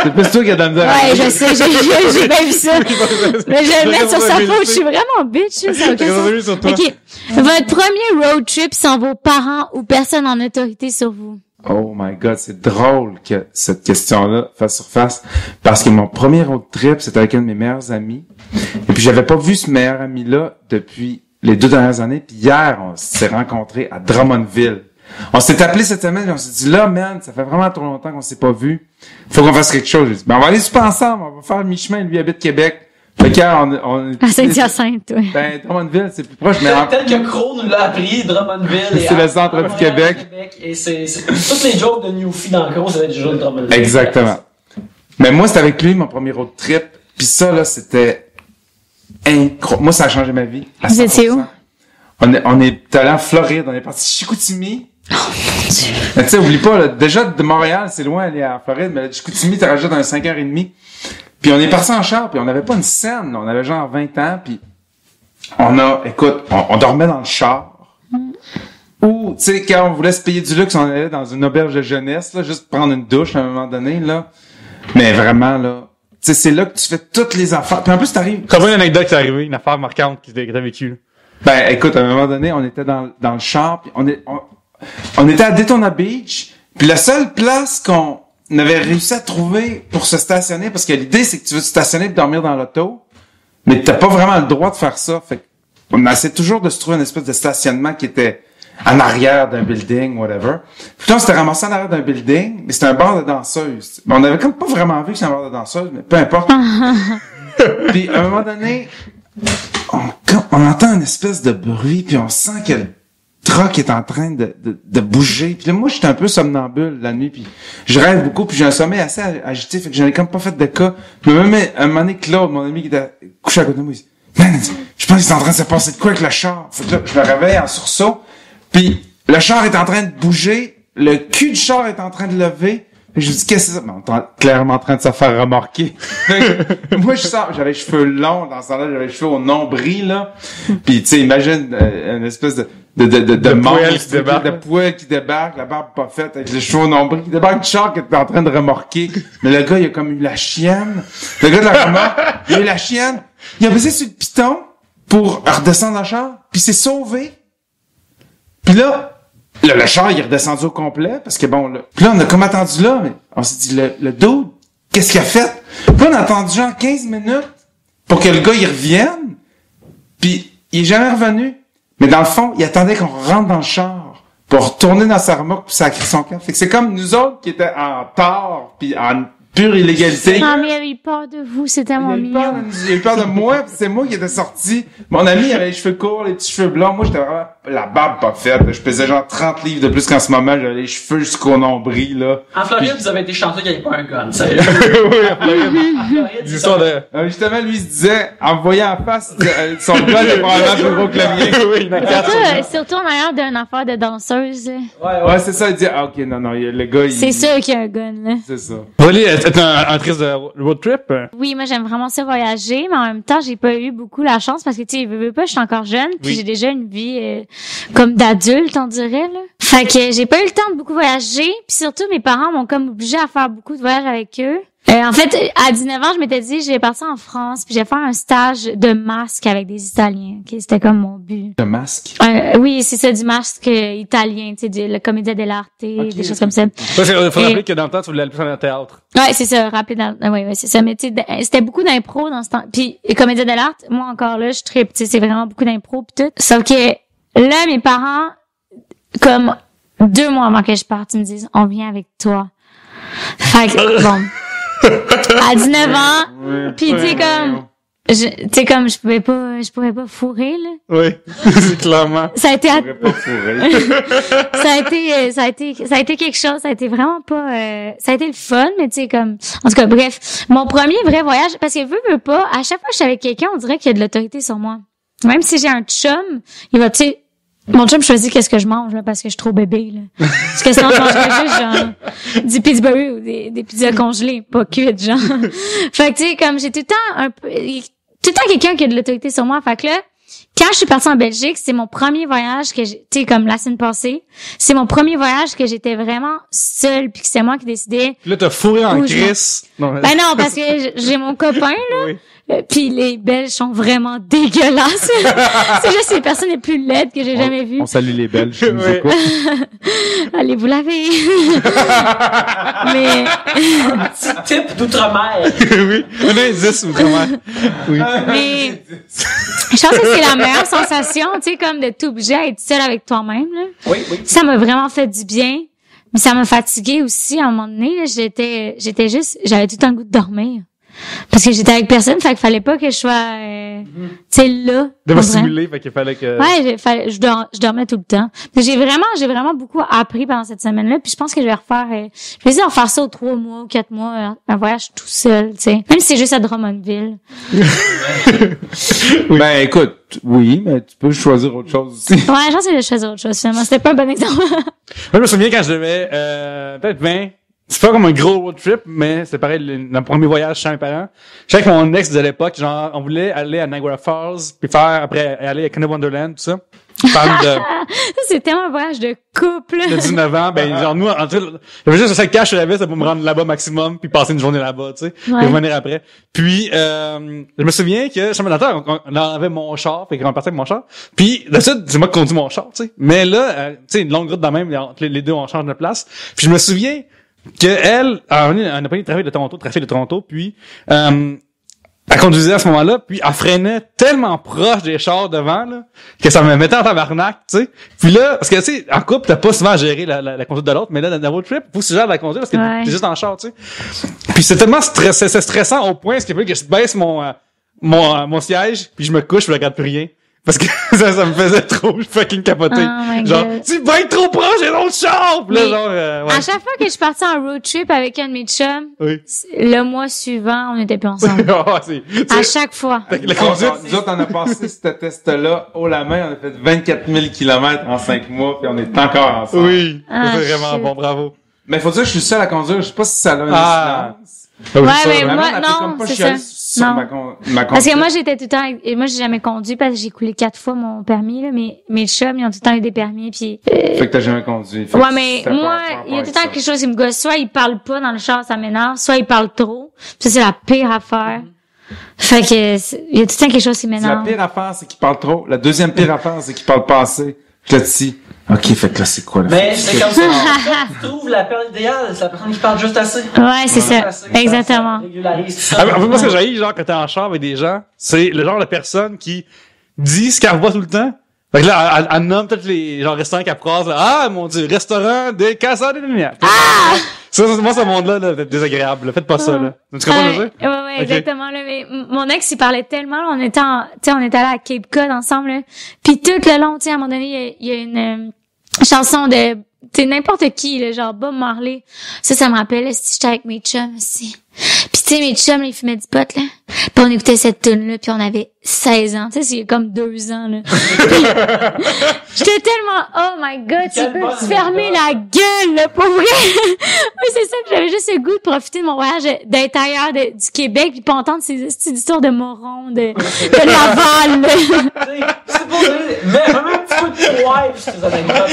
C'est plus toi qui a de la misère. Ouais, je sais, j'ai bien vu ça. Mais je vais le mettre sur sa faute, je suis vraiment bitch, là, ça a aucun sens. sur toi. OK. Votre premier road trip sans vos parents ou personne en autorité sur vous? Oh my god, c'est drôle que cette question-là fasse surface. Parce que mon premier road trip, c'était avec un de mes meilleurs amis. Et puis j'avais pas vu ce meilleur ami-là depuis les 2 dernières années. Puis hier, on s'est rencontrés à Drummondville. On s'est appelé cette semaine et on s'est dit, là, man, ça fait vraiment trop longtemps qu'on s'est pas vu. Faut qu'on fasse quelque chose. J'ai dit, ben, on va aller super ensemble. On va faire mi-chemin. Lui habite Québec. Fait que on À Saint-Hyacinthe, oui. Ben, Drummondville, c'est plus proche, mais Tel que Crow nous l'a appris, Drummondville. C'est le centre du Québec. Et c'est toutes les jokes de Newfie dans Crow, ça va être des jokes de Drummondville. Exactement. Mais moi, c'était avec lui, mon premier road trip. Puis ça, là, c'était incroyable. Moi, ça a changé ma vie. Vous étiez où? On est allé en Floride. On est parti de Chicoutimi. Oh, mon Dieu. Mais tu sais, oublie pas, là, déjà, de Montréal, c'est loin, aller en Floride, mais de Chicoutimi, tu rajoutes un 5h30. Puis on est parti en char, puis on n'avait pas une scène. On avait genre 20 ans, puis on dormait dans le char. Ou, tu sais, quand on voulait se payer du luxe, on allait dans une auberge de jeunesse, là, juste prendre une douche à un moment donné, là. Mais vraiment, là, tu sais, c'est là que tu fais toutes les affaires. Puis en plus, t'arrives... Comment une anecdote qui est arrivée, une affaire marquante que t'as vécue, là? Ben, écoute, à un moment donné, on était dans le char, puis on était à Daytona Beach, puis la seule place qu'on avait réussi à trouver pour se stationner, parce que l'idée, c'est que tu veux te stationner et dormir dans l'auto, mais t'as pas vraiment le droit de faire ça. Fait qu'on essaie toujours de se trouver une espèce de stationnement qui était en arrière d'un building, whatever. Puis là, on s'était ramassé en arrière d'un building, mais c'était un bar de danseuse. Mais on avait comme pas vraiment vu que c'était un bar de danseuse, mais peu importe. Puis à un moment donné, on entend une espèce de bruit, puis on sent que le truck est en train de bouger. Puis là, moi, j'étais un peu somnambule la nuit, puis je rêve beaucoup, puis j'ai un sommeil assez agité, fait que j'en ai comme pas fait de cas. Puis même un moment donné, Claude, mon ami qui était couché à côté de moi, il dit « Man, je pense qu'il est en train de se passer de quoi avec le char? » Fait que là, je me réveille en sursaut, puis le char est en train de bouger, le cul du char est en train de lever. Fait que je me dis, qu'est-ce que c'est ça? Ben, on est clairement en train de se faire remorquer. Moi, je sors, j'avais les cheveux longs dans ce temps-là, j'avais les cheveux au nombril, là. Puis, tu sais, imagine une espèce de poêle qui débarque, la barbe pas faite, avec les cheveux au nombril, qui débarque du char qui est en train de remorquer. Mais le gars, il a comme eu la chienne. Le gars de la remorque, il a eu la chienne. Il a baissé sur le piton pour redescendre dans le char, puis il s'est sauvé. Puis là, le char, il est redescendu au complet, parce que bon, là. Puis là, on a comme attendu là, mais on s'est dit, le dude, qu'est-ce qu'il a fait? Puis là, on a attendu genre 15 minutes pour que le gars, il revienne. Puis, il est jamais revenu. Mais dans le fond, il attendait qu'on rentre dans le char pour retourner dans sa remorque puis sacrer son camp. Fait que c'est comme nous autres qui étaient en tort puis en pure illégalité. Non, mais il avait eu peur de vous, c'était mon mignon. Il a eu peur de moi, puis c'est moi qui étais sorti. Mon ami, il avait les cheveux courts, les petits cheveux blancs. Moi, j'étais vraiment la barbe pas faite. Je pesais genre 30 livres de plus qu'en ce moment. J'avais les cheveux jusqu'au nombril, là. En Floride, vous avez été chanceux qu'il n'y ait pas un gun, ça. Oui, en Floride. L'histoire de... Justement, lui, il se disait, en me voyant en face, son gun est probablement plus gros que le mien. Oui, surtout en arrière d'une affaire de danseuse. Ouais, c'est ça. Il dit, ah, ok, non, le gars, il... C'est sûr qu'il y a un gun, là. C'est ça. Voler, est un triste de road trip? Oui, moi, j'aime vraiment ça voyager, mais en même temps, j'ai pas eu beaucoup la chance parce que, tu sais, veux pas, je suis encore jeune, puis j'ai déjà une vie comme d'adulte, on dirait, là. Fait que j'ai pas eu le temps de beaucoup voyager, puis surtout, mes parents m'ont comme obligé à faire beaucoup de voyages avec eux. En fait, à 19 ans, je m'étais dit, je vais partir en France, puis je vais faire un stage de masque avec des Italiens. Okay? C'était comme mon but. De masque? Oui, c'est ça, du masque italien, tu sais, le Commedia dell'arte, des choses comme ça. Parce qu'il faut rappeler que dans le temps, tu voulais aller plus en théâtre. Ouais, c'est ça, oui, c'est ça. Mais tu sais, c'était beaucoup d'impro dans ce temps. Puis, Commedia dell'arte, moi encore là, je trippe, tu sais, c'est vraiment beaucoup d'impro pis tout. Sauf que, là, mes parents, comme 2 mois avant que je parte, ils me disent, on vient avec toi. Fait que, bon. À 19 ans, pis tu sais comme je pouvais pas fourrer là. Oui, c'est clairement. Ça a été pas fourrer. ça a été quelque chose, ça a été vraiment pas ça a été le fun, mais tu sais comme en tout cas bref, mon premier vrai voyage parce que veux pas, à chaque fois que je suis avec quelqu'un, on dirait qu'il y a de l'autorité sur moi. Même si j'ai un chum, il va tu sais mon chum choisit qu'est-ce que je mange là parce que je suis trop bébé là. Parce que sinon je mangerais juste genre du Pillsbury ou des pizzas congelées, pas cuites genre. Fait que tu sais comme j'ai tout le temps quelqu'un qui a de l'autorité sur moi. Fait que là quand je suis partie en Belgique, c'est mon premier voyage que tu sais comme la semaine passée, c'est mon premier voyage que j'étais vraiment seule puis que c'est moi qui décidais. Là t'as fourré en crise. Ben non parce que j'ai mon copain là. Oui. Puis les Belges sont vraiment dégueulasses. C'est juste les personnes les plus laides que j'ai jamais vues. On salue les Belges qui nous écoutent. Allez vous laver. Mais un petit type d'outre-mer. Oui, on a 10 outre-mer. Oui. Mais je pense que c'est la meilleure sensation, tu sais, comme de t'obliger à être seule avec toi-même là. Oui. Ça m'a vraiment fait du bien. Mais ça m'a fatiguée aussi à un moment donné là, j'avais tout le temps le goût de dormir. Parce que j'étais avec personne, fait qu'il fallait pas que je sois, tu sais, là. De me on dirait. stimuler, fait qu'il fallait que... Ouais, je dormais tout le temps. J'ai vraiment beaucoup appris pendant cette semaine-là, puis je pense que je vais refaire, je vais essayer de faire ça aux 3 mois ou 4 mois, un voyage tout seul, tu sais. Même si c'est juste à Drummondville. Ben, écoute, oui, mais tu peux choisir autre chose aussi. Ouais, je pense que j'ai choisi autre chose, finalement. C'était pas un bon exemple. Moi, je me souviens quand je devais, peut-être 20, c'est pas comme un gros road trip, mais c'est pareil, le premier voyage chez mes parents. Je sais que mon ex de l'époque, genre, on voulait aller à Niagara Falls, puis après, aller à Canada Wonderland, tout ça. Femme de... C'est tellement un voyage de couple. De 19 ans, ben, genre, nous, en tout, j'avais juste 5 cash sur la veste pour me rendre là-bas maximum, puis passer une journée là-bas, tu sais. Puis revenir après. Puis, je me souviens que, chez mon notaire, on avait mon char, fait qu'on partait avec mon char. Puis, d'habitude, c'est moi qui conduis mon char, tu sais. Mais là, tu sais, une longue route dans même, les deux, on change de place. Puis, je me souviens que elle, on a pris le trafic de Toronto, puis, elle conduisait à ce moment-là, puis elle freinait tellement proche des chars devant, là, que ça me mettait en tabarnak, tu sais. Puis là, parce que, tu sais, en couple, t'as pas souvent à gérer la conduite de l'autre, mais là, dans le road trip, faut que tu gères la conduite parce que t'es juste en char, tu sais. Puis c'est tellement c'est stressant au point, ce qui fait que je baisse mon siège, puis je me couche, je regarde plus rien. Parce que ça me faisait trop fucking capoter. Oh genre, tu vas être trop proche des autres chars! Puis là, genre, ouais. À chaque fois que je partais en road trip avec un de mes chums, Oui. le mois suivant, on n'était plus ensemble. À chaque fois. La conduite. Nous autres, on a passé ce test-là haut la main, on a fait 24 000 kilomètres en 5 mois, puis on est encore ensemble. Oui. Ah, c'est vraiment shit. bon, bravo. Mais faut dire que je suis seul à conduire, je sais pas si ça a une Ah. incidence. Ouais, ça, mais Vraiment, moi, elle fait non, comme pas c'est chialer ça. sur Non. ma conduite. Parce que moi, j'étais tout le temps, et moi, j'ai jamais conduit parce que j'ai coulé 4 fois mon permis, là, mais mes chums, ils ont tout le temps eu des permis, puis Fait que t'as jamais conduit. Fait ouais, que mais c'était moi, pas il y a tout le temps avec quelque chose qui me gosse. Soit ils parlent pas dans le char, ça m'énerve, soit ils parlent trop. Ça, c'est la pire affaire. Fait que, il y a tout le temps quelque chose qui ça. La m'énerve. pire affaire, c'est qu'il parle trop. La deuxième pire affaire, c'est qu'il parle pas assez. Je te dis, ok, fait que là, c'est quoi, là? Mais c'est comme ça, quand tu trouves la perle idéale, c'est la personne qui parle juste assez. Ouais, c'est ça. Exactement. Ça régularise tout ça. Ah, en fait, moi, ce que j'ai, genre, quand t'es en char avec des gens, c'est le genre de personne qui dit ce qu'elle voit tout le temps. Fait que là, elle nomme tous les, genre, restaurants qu'elle croise, là. Ah, mon Dieu, restaurant des Casa de Lumière. Ça, moi, ce monde-là, là, c'est désagréable, là. Faites pas ça, là. Tu comprends ce que je veux dire? Ouais, exactement, là. Mais mon ex, il parlait tellement, là, on était allé à Cape Cod ensemble, là. Puis tout le long, tu sais, à un moment donné, il y a une chanson de, tu sais, n'importe qui, là, genre Bob Marley. Ça me rappelle, si j'étais avec mes chums, aussi. Puis tu sais, mes chums, là, ils fumaient du pot, là. Puis on écoutait cette tune là, puis on avait 16 ans. Tu sais, c'est comme 2 ans, là. Puis, j'étais tellement, oh my god, tu Quelle peux bonne te fermer la gueule, là, pour vrai. Oui, c'est ça, puis j'avais juste le goût de profiter de mon voyage d'être ailleurs du Québec, puis pas entendre ces histoires de morons, de Laval, là. C'est pour dire, mais un petit peu de poids sur ces anecdotes.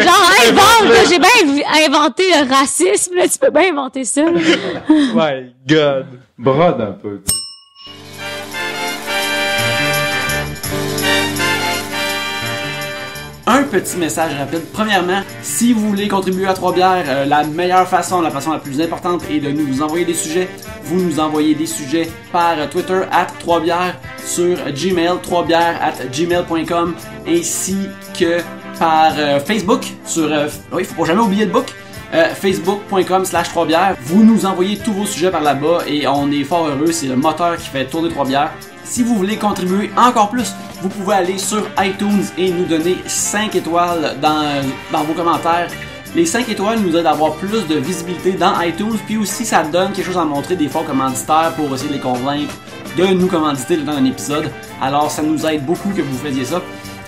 Genre, invente, là, j'ai bien inventé le racisme, là, tu peux bien inventer ça, là. My God. Brode un peu, tu sais. Un petit message rapide. Premièrement, si vous voulez contribuer à Trois-Bières, la meilleure façon, la façon la plus importante est de nous envoyer des sujets. Vous nous envoyez des sujets par Twitter @3bières, sur Gmail 3bières@gmail.com, ainsi que par Facebook sur oui, faut pas jamais oublier le book. Facebook.com/3bières. Vous nous envoyez tous vos sujets par là-bas et on est fort heureux. C'est le moteur qui fait tourner Trois-Bières. Si vous voulez contribuer encore plus, vous pouvez aller sur iTunes et nous donner 5 étoiles dans vos commentaires. Les 5 étoiles nous aident à avoir plus de visibilité dans iTunes, puis aussi ça donne quelque chose à montrer des fois aux commanditaires pour essayer de les convaincre de nous commanditer dans un épisode. Alors ça nous aide beaucoup que vous faisiez ça.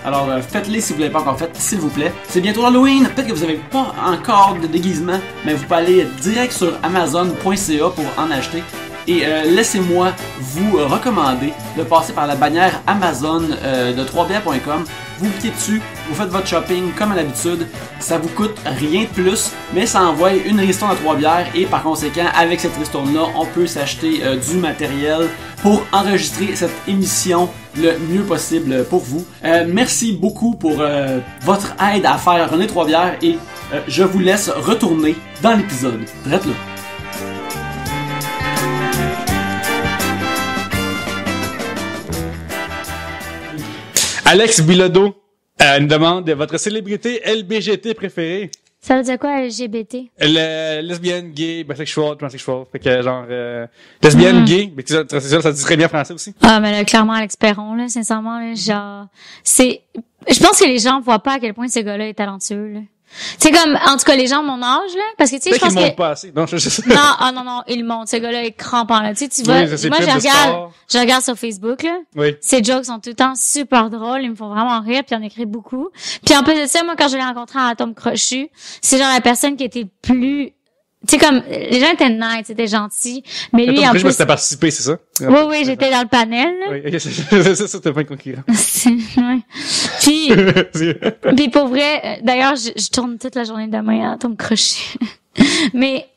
Alors faites-les si vous ne l'avez pas encore fait, s'il vous plaît. C'est bientôt Halloween, peut-être que vous n'avez pas encore de déguisement, mais vous pouvez aller direct sur Amazon.ca pour en acheter. Et laissez-moi vous recommander de passer par la bannière Amazon de 3bières.com. Vous cliquez dessus, vous faites votre shopping comme à l'habitude. Ça vous coûte rien de plus, mais ça envoie une ristourne à 3 bières. Et par conséquent, avec cette ristourne-là, on peut s'acheter du matériel pour enregistrer cette émission le mieux possible pour vous. Merci beaucoup pour votre aide à faire René 3 bières et je vous laisse retourner dans l'épisode. Drette là. Alex Bilodeau nous demande votre célébrité LBGT préférée. Ça veut dire quoi, LGBT? Lesbienne, gay, bisexual, transsexual. Fait que genre, lesbienne, gay, mais ça dit très bien français aussi. Ah, mais là, clairement, Alex Perron, là, sincèrement, là, genre, je pense que les gens voient pas à quel point ce gars-là est talentueux, là. C'est comme, en tout cas, les gens de mon âge, là, parce que, tu sais, je pense qu'il monte pas assez. Non, non, il monte. Ce gars-là est crampant, là. Tu sais, tu vois, oui, moi, je regarde sur Facebook, là. Oui. Ses jokes sont tout le temps super drôles, ils me font vraiment rire, puis on écrit beaucoup. Puis en plus de ça, moi, quand je l'ai rencontré à Atome Crochu, c'est genre la personne qui était plus, tu sais, comme, les gens étaient nice, c'était gentils, mais lui, en plus... T'as participé, c'est ça? Oui, j'étais dans le panel, là. Oui, c'est ça, t'es pas un concurrent. Ouais. Puis pour vrai, d'ailleurs, je tourne toute la journée demain à Atome Crochu. Mais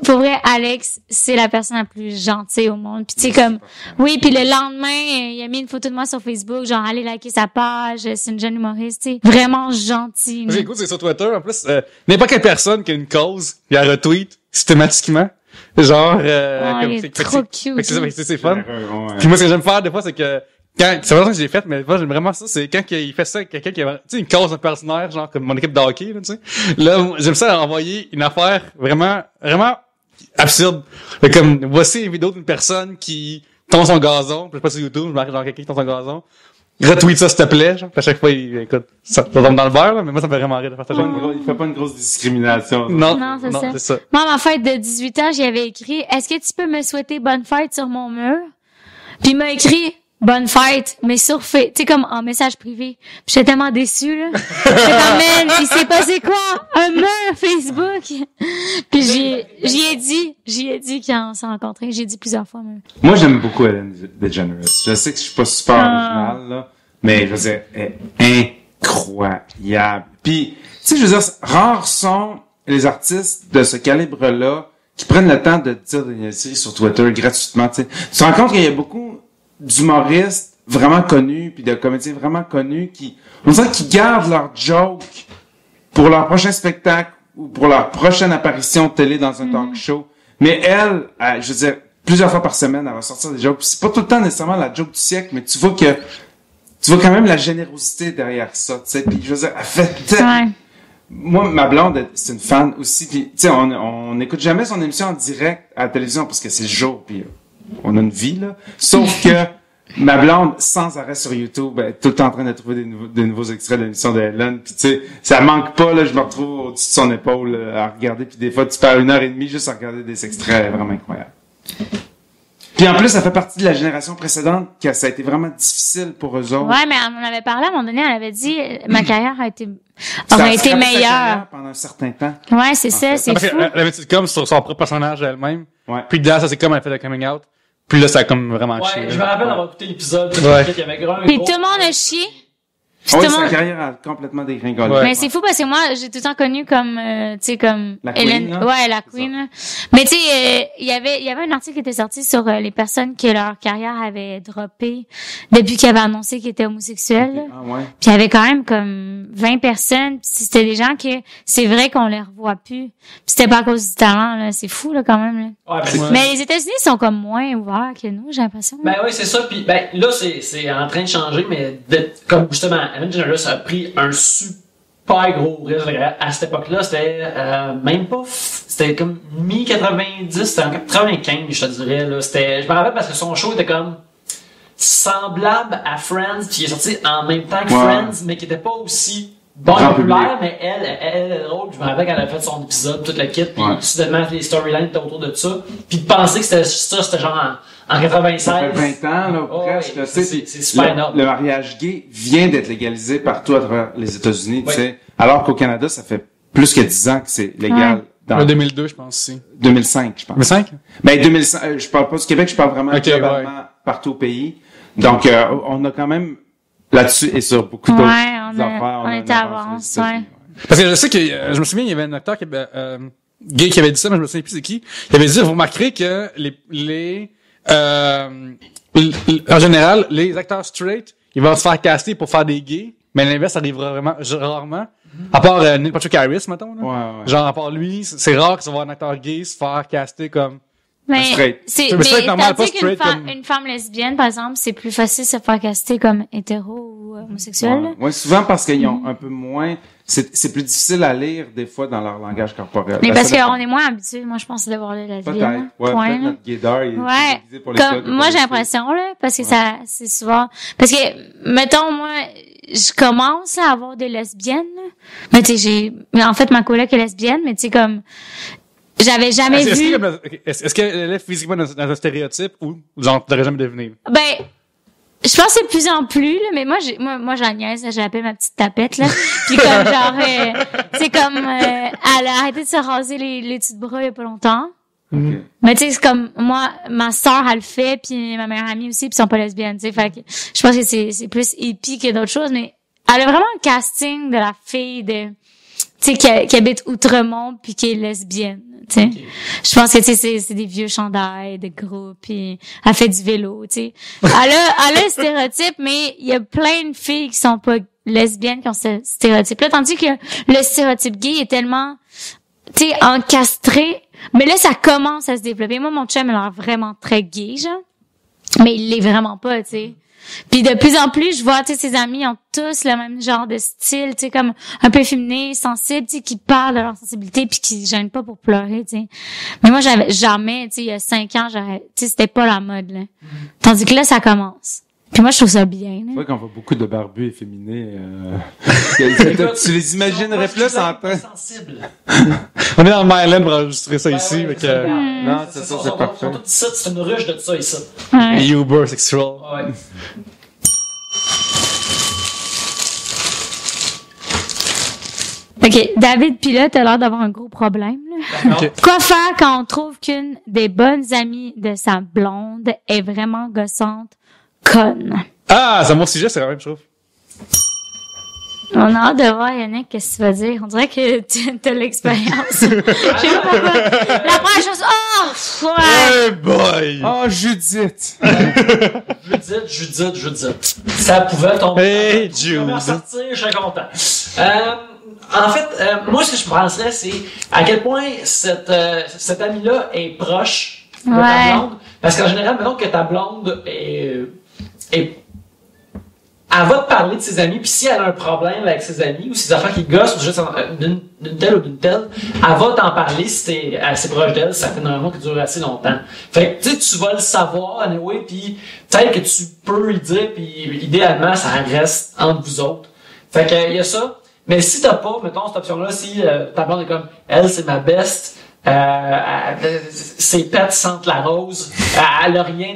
pour vrai, Alex, c'est la personne la plus gentille au monde. Puis tu sais comme oui, puis le lendemain, il a mis une photo de moi sur Facebook, genre allez liker sa page, c'est une jeune humoriste, tu sais, vraiment gentil. C'est cool, c'est sur Twitter en plus, n'importe quelle personne qui a une cause, il la retweet systématiquement. Genre il est trop cute. C'est fun. Puis moi ce que j'aime faire des fois c'est que c'est vraiment ça que j'ai fait, mais moi j'aime vraiment ça, c'est quand il fait ça, quelqu'un qui a, tu sais, une cause impersonnelle, genre comme mon équipe de hockey, là, tu sais. Là, j'aime ça envoyer une affaire vraiment absurde. Comme, voici une vidéo d'une personne qui tond son gazon, je sais pas sur YouTube, je marque genre quelqu'un qui tond son gazon. Retweet ça, s'il te plaît, genre. À chaque fois, écoute, ça tombe dans le verre, là, mais moi, ça me fait vraiment rire de faire ça. Il fait pas une grosse discrimination. Non, c'est ça. Moi, à ma fête de 18 ans, j'y avais écrit, est-ce que tu peux me souhaiter bonne fête sur mon mur? Puis il m'a écrit, bonne fête, mais tu sais, comme en message privé. Puis j'étais tellement déçue, là. J'étais comme, man, il s'est passé quoi? Un mur Facebook? Puis j'y ai dit qu'on s'est rencontrés. J'ai dit plusieurs fois, même. Moi, j'aime beaucoup Ellen DeGeneres. Je sais que je suis pas super original, là. Mais, je veux dire, elle est incroyable. Puis, tu sais, je veux dire, rares sont les artistes de ce calibre-là qui prennent le temps de dire des niaiseries sur Twitter gratuitement, tu sais. Tu te rends compte qu'il y a beaucoup d'humoristes vraiment connus puis de comédiens vraiment connus qui gardent leurs jokes pour leur prochain spectacle ou pour leur prochaine apparition de télé dans un talk show. Mais elle, je veux dire, plusieurs fois par semaine, elle va sortir des jokes. Puis c'est pas tout le temps nécessairement la joke du siècle, mais tu vois quand même la générosité derrière ça, tu sais. Puis je veux dire, elle fait Moi, ma blonde, c'est une fan aussi. Puis tu sais, on n'écoute jamais son émission en direct à la télévision parce que c'est le jour. Puis on a une vie, là. Sauf que ma blonde, sans arrêt sur YouTube, elle est tout le temps en train de trouver des nouveaux extraits de l'émission de Ellen. Puis tu sais, ça manque pas, là. Je me retrouve au-dessus de son épaule à regarder. Puis des fois, tu perds 1h30 juste à regarder des extraits vraiment incroyables. Puis en plus, ça fait partie de la génération précédente que ça a été vraiment difficile pour eux autres. Ouais, mais elle m'en avait parlé à un moment donné, elle avait dit ma carrière aurait été meilleure pendant un certain temps. Ouais, c'est ça, c'est fou. Elle avait dit comme sur son propre personnage elle-même. Ouais. Puis là, ça c'est comme elle fait le coming out. Puis là, ça a comme vraiment chié. Ouais, je me rappelle d'avoir écouté l'épisode. Ouais. Il y avait un puis tout le monde a chié. Oui, sa carrière a complètement dégringolé. Mais c'est fou parce que moi, j'ai tout le temps connu comme, tu sais, comme la Hélène. Queen, là. Ouais, la Queen. Là. Mais tu sais, il y avait un article qui était sorti sur les personnes que leur carrière avait droppé depuis qu'ils avaient annoncé qu'ils étaient homosexuels. Okay. Ah ouais. Puis il y avait quand même comme 20 personnes. Puis c'était des gens que c'est vrai qu'on les revoit plus. Puis c'était pas à cause du talent, là. C'est fou, là, quand même. Là. Ouais, mais les États-Unis sont comme moins ouverts que nous, j'ai l'impression. Ben oui, c'est ça. Puis ben là, c'est en train de changer, mais comme justement, Ellen DeGeneres a pris un super gros risque. À cette époque-là, c'était même pas... C'était comme mi-90, c'était en 95, je te dirais. Là. Je me rappelle parce que son show était comme semblable à Friends, puis il est sorti en même temps que Friends, mais qui était pas aussi bon et populaire, mais elle est drôle. Je me rappelle qu'elle a fait son épisode, toute la kit, puis soudainement les storylines étaient autour de ça. Puis de penser que c'était genre en 96. Ça fait 20 ans, là, presque. Oui, c'est super énorme. Le mariage gay vient d'être légalisé partout à travers les États-Unis, tu sais. Alors qu'au Canada, ça fait plus que 10 ans que c'est légal. En 2002, je pense aussi. 2005, je pense. 2005? Ben, 2005, je parle pas du Québec, je parle vraiment globalement partout au pays. Donc, on a quand même là-dessus et sur beaucoup d'autres affaires. On était avance, ouais. Parce que je sais que, je me souviens, il y avait un acteur qui avait, gay qui avait dit ça, mais je me souviens plus c'est qui. Il avait dit, vous remarquerez que en général, les acteurs straight, ils vont se faire caster pour faire des gays, mais l'inverse arrivera vraiment rarement. À part Neil Patrick Harris, mettons. Là. Ouais. Genre, à part lui, c'est rare que ça va un acteur gay se faire caster comme Mais Straight. c'est, Mais mais straight, normal, tandis pas qu'une straight femme, comme- une femme lesbienne, par exemple, c'est plus facile de se faire caster comme hétéro ou homosexuel. Ouais. Ouais, souvent parce qu'ils ont un peu moins... C'est plus difficile à lire, des fois, dans leur langage corporel. Mais Ben, parce ça dépend. qu'on est moins habitué, moi, je pense, de voir les lesbiennes. Peut-être. Ouais, Point, peut-être là. notre gaydar, il est Ouais. déguisé pour les gars, Comme, moi, j'ai l'impression, là, parce que ça, c'est souvent, parce que, mettons, moi, je commence à avoir des lesbiennes, là. Mais tu sais, mais en fait, ma coloc est lesbienne, mais tu sais, comme, j'avais jamais vu. Est-ce qu'elle est physiquement dans un stéréotype ou genre t'aurais jamais deviné? Ben, je pense que c'est de plus en plus, là, mais moi, j'en niaise, là, j'ai appelé ma petite tapette, là. Puis comme, genre, c'est comme, elle a arrêté de se raser les petits bras il y a pas longtemps. Ok. Mais tu sais, c'est comme, moi, ma sœur, elle le fait, puis ma meilleure amie aussi, puis ils sont pas lesbiennes, tu sais. Fait que, je pense que c'est plus hippie que d'autres choses, mais elle a vraiment un casting de la fille de, tu sais, qui habite Outremont puis qui est lesbienne, tu sais. Je pense que, tu sais, c'est des vieux chandails de groupe, puis elle fait du vélo, tu sais. Elle a un stéréotype, mais il y a plein de filles qui sont pas lesbiennes qui ont ce stéréotype-là, tandis que le stéréotype gay est tellement, tu sais, encastré. Mais là, ça commence à se développer. Moi, mon chum, il a l'air vraiment très gay, genre. Mais il l'est vraiment pas, tu sais. Puis de plus en plus, je vois, tu sais, ses amis ont tous le même genre de style, tu sais, comme un peu féminin, sensible, tu sais, qui parlent de leur sensibilité puis qui se gênent pas pour pleurer, tu sais. Mais moi, j'avais jamais, tu sais, il y a 5 ans, tu sais, c'était pas la mode, là. Tandis que là, ça commence. Puis moi, je trouve ça bien, C'est là. vrai qu'on voit beaucoup de barbus efféminés. Tu les imaginerais plus en train... sensible. On est dans le Maryland pour enregistrer ça ici, fait que, Non, c'est ça, c'est parfait. Tout ici, c'est une ruche de ça ici. Ouais. Uber sexual. Ouais. OK, David Pilote a l'air d'avoir un gros problème, là. D'accord. Ok. Quoi faire quand on trouve qu'une des bonnes amies de sa blonde est vraiment gossante, conne? Ah, c'est mon sujet, c'est la même chose. On a hâte de voir, Yannick, qu'est-ce que tu vas dire. On dirait que tu as l'expérience. Je sais pas pourquoi. La première chose, oh! Ouais! Hey boy! Oh, Judith! Judith. Ça pouvait tomber. Hey, Ça pouvait Jude. sortir, je serais content. En fait, moi, ce que je penserais, c'est à quel point cette amie-là est proche de ta Ouais. blonde. Parce qu'en général, mettons que ta blonde elle va te parler de ses amis, puis si elle a un problème avec ses amis, ou ses affaires qui gossent, ou juste d'une telle ou d'une telle, elle va t'en parler si t'es assez proche d'elle, ça fait normalement qui dure assez longtemps. Fait que, tu sais, tu vas le savoir, anyway, puis peut-être que tu peux lui dire, puis idéalement, ça reste entre vous autres. Fait que, il y a ça. Mais si t'as pas, mettons, cette option-là, si ta blonde est comme, elle, c'est ma best, ses pets sentent la rose, elle a rien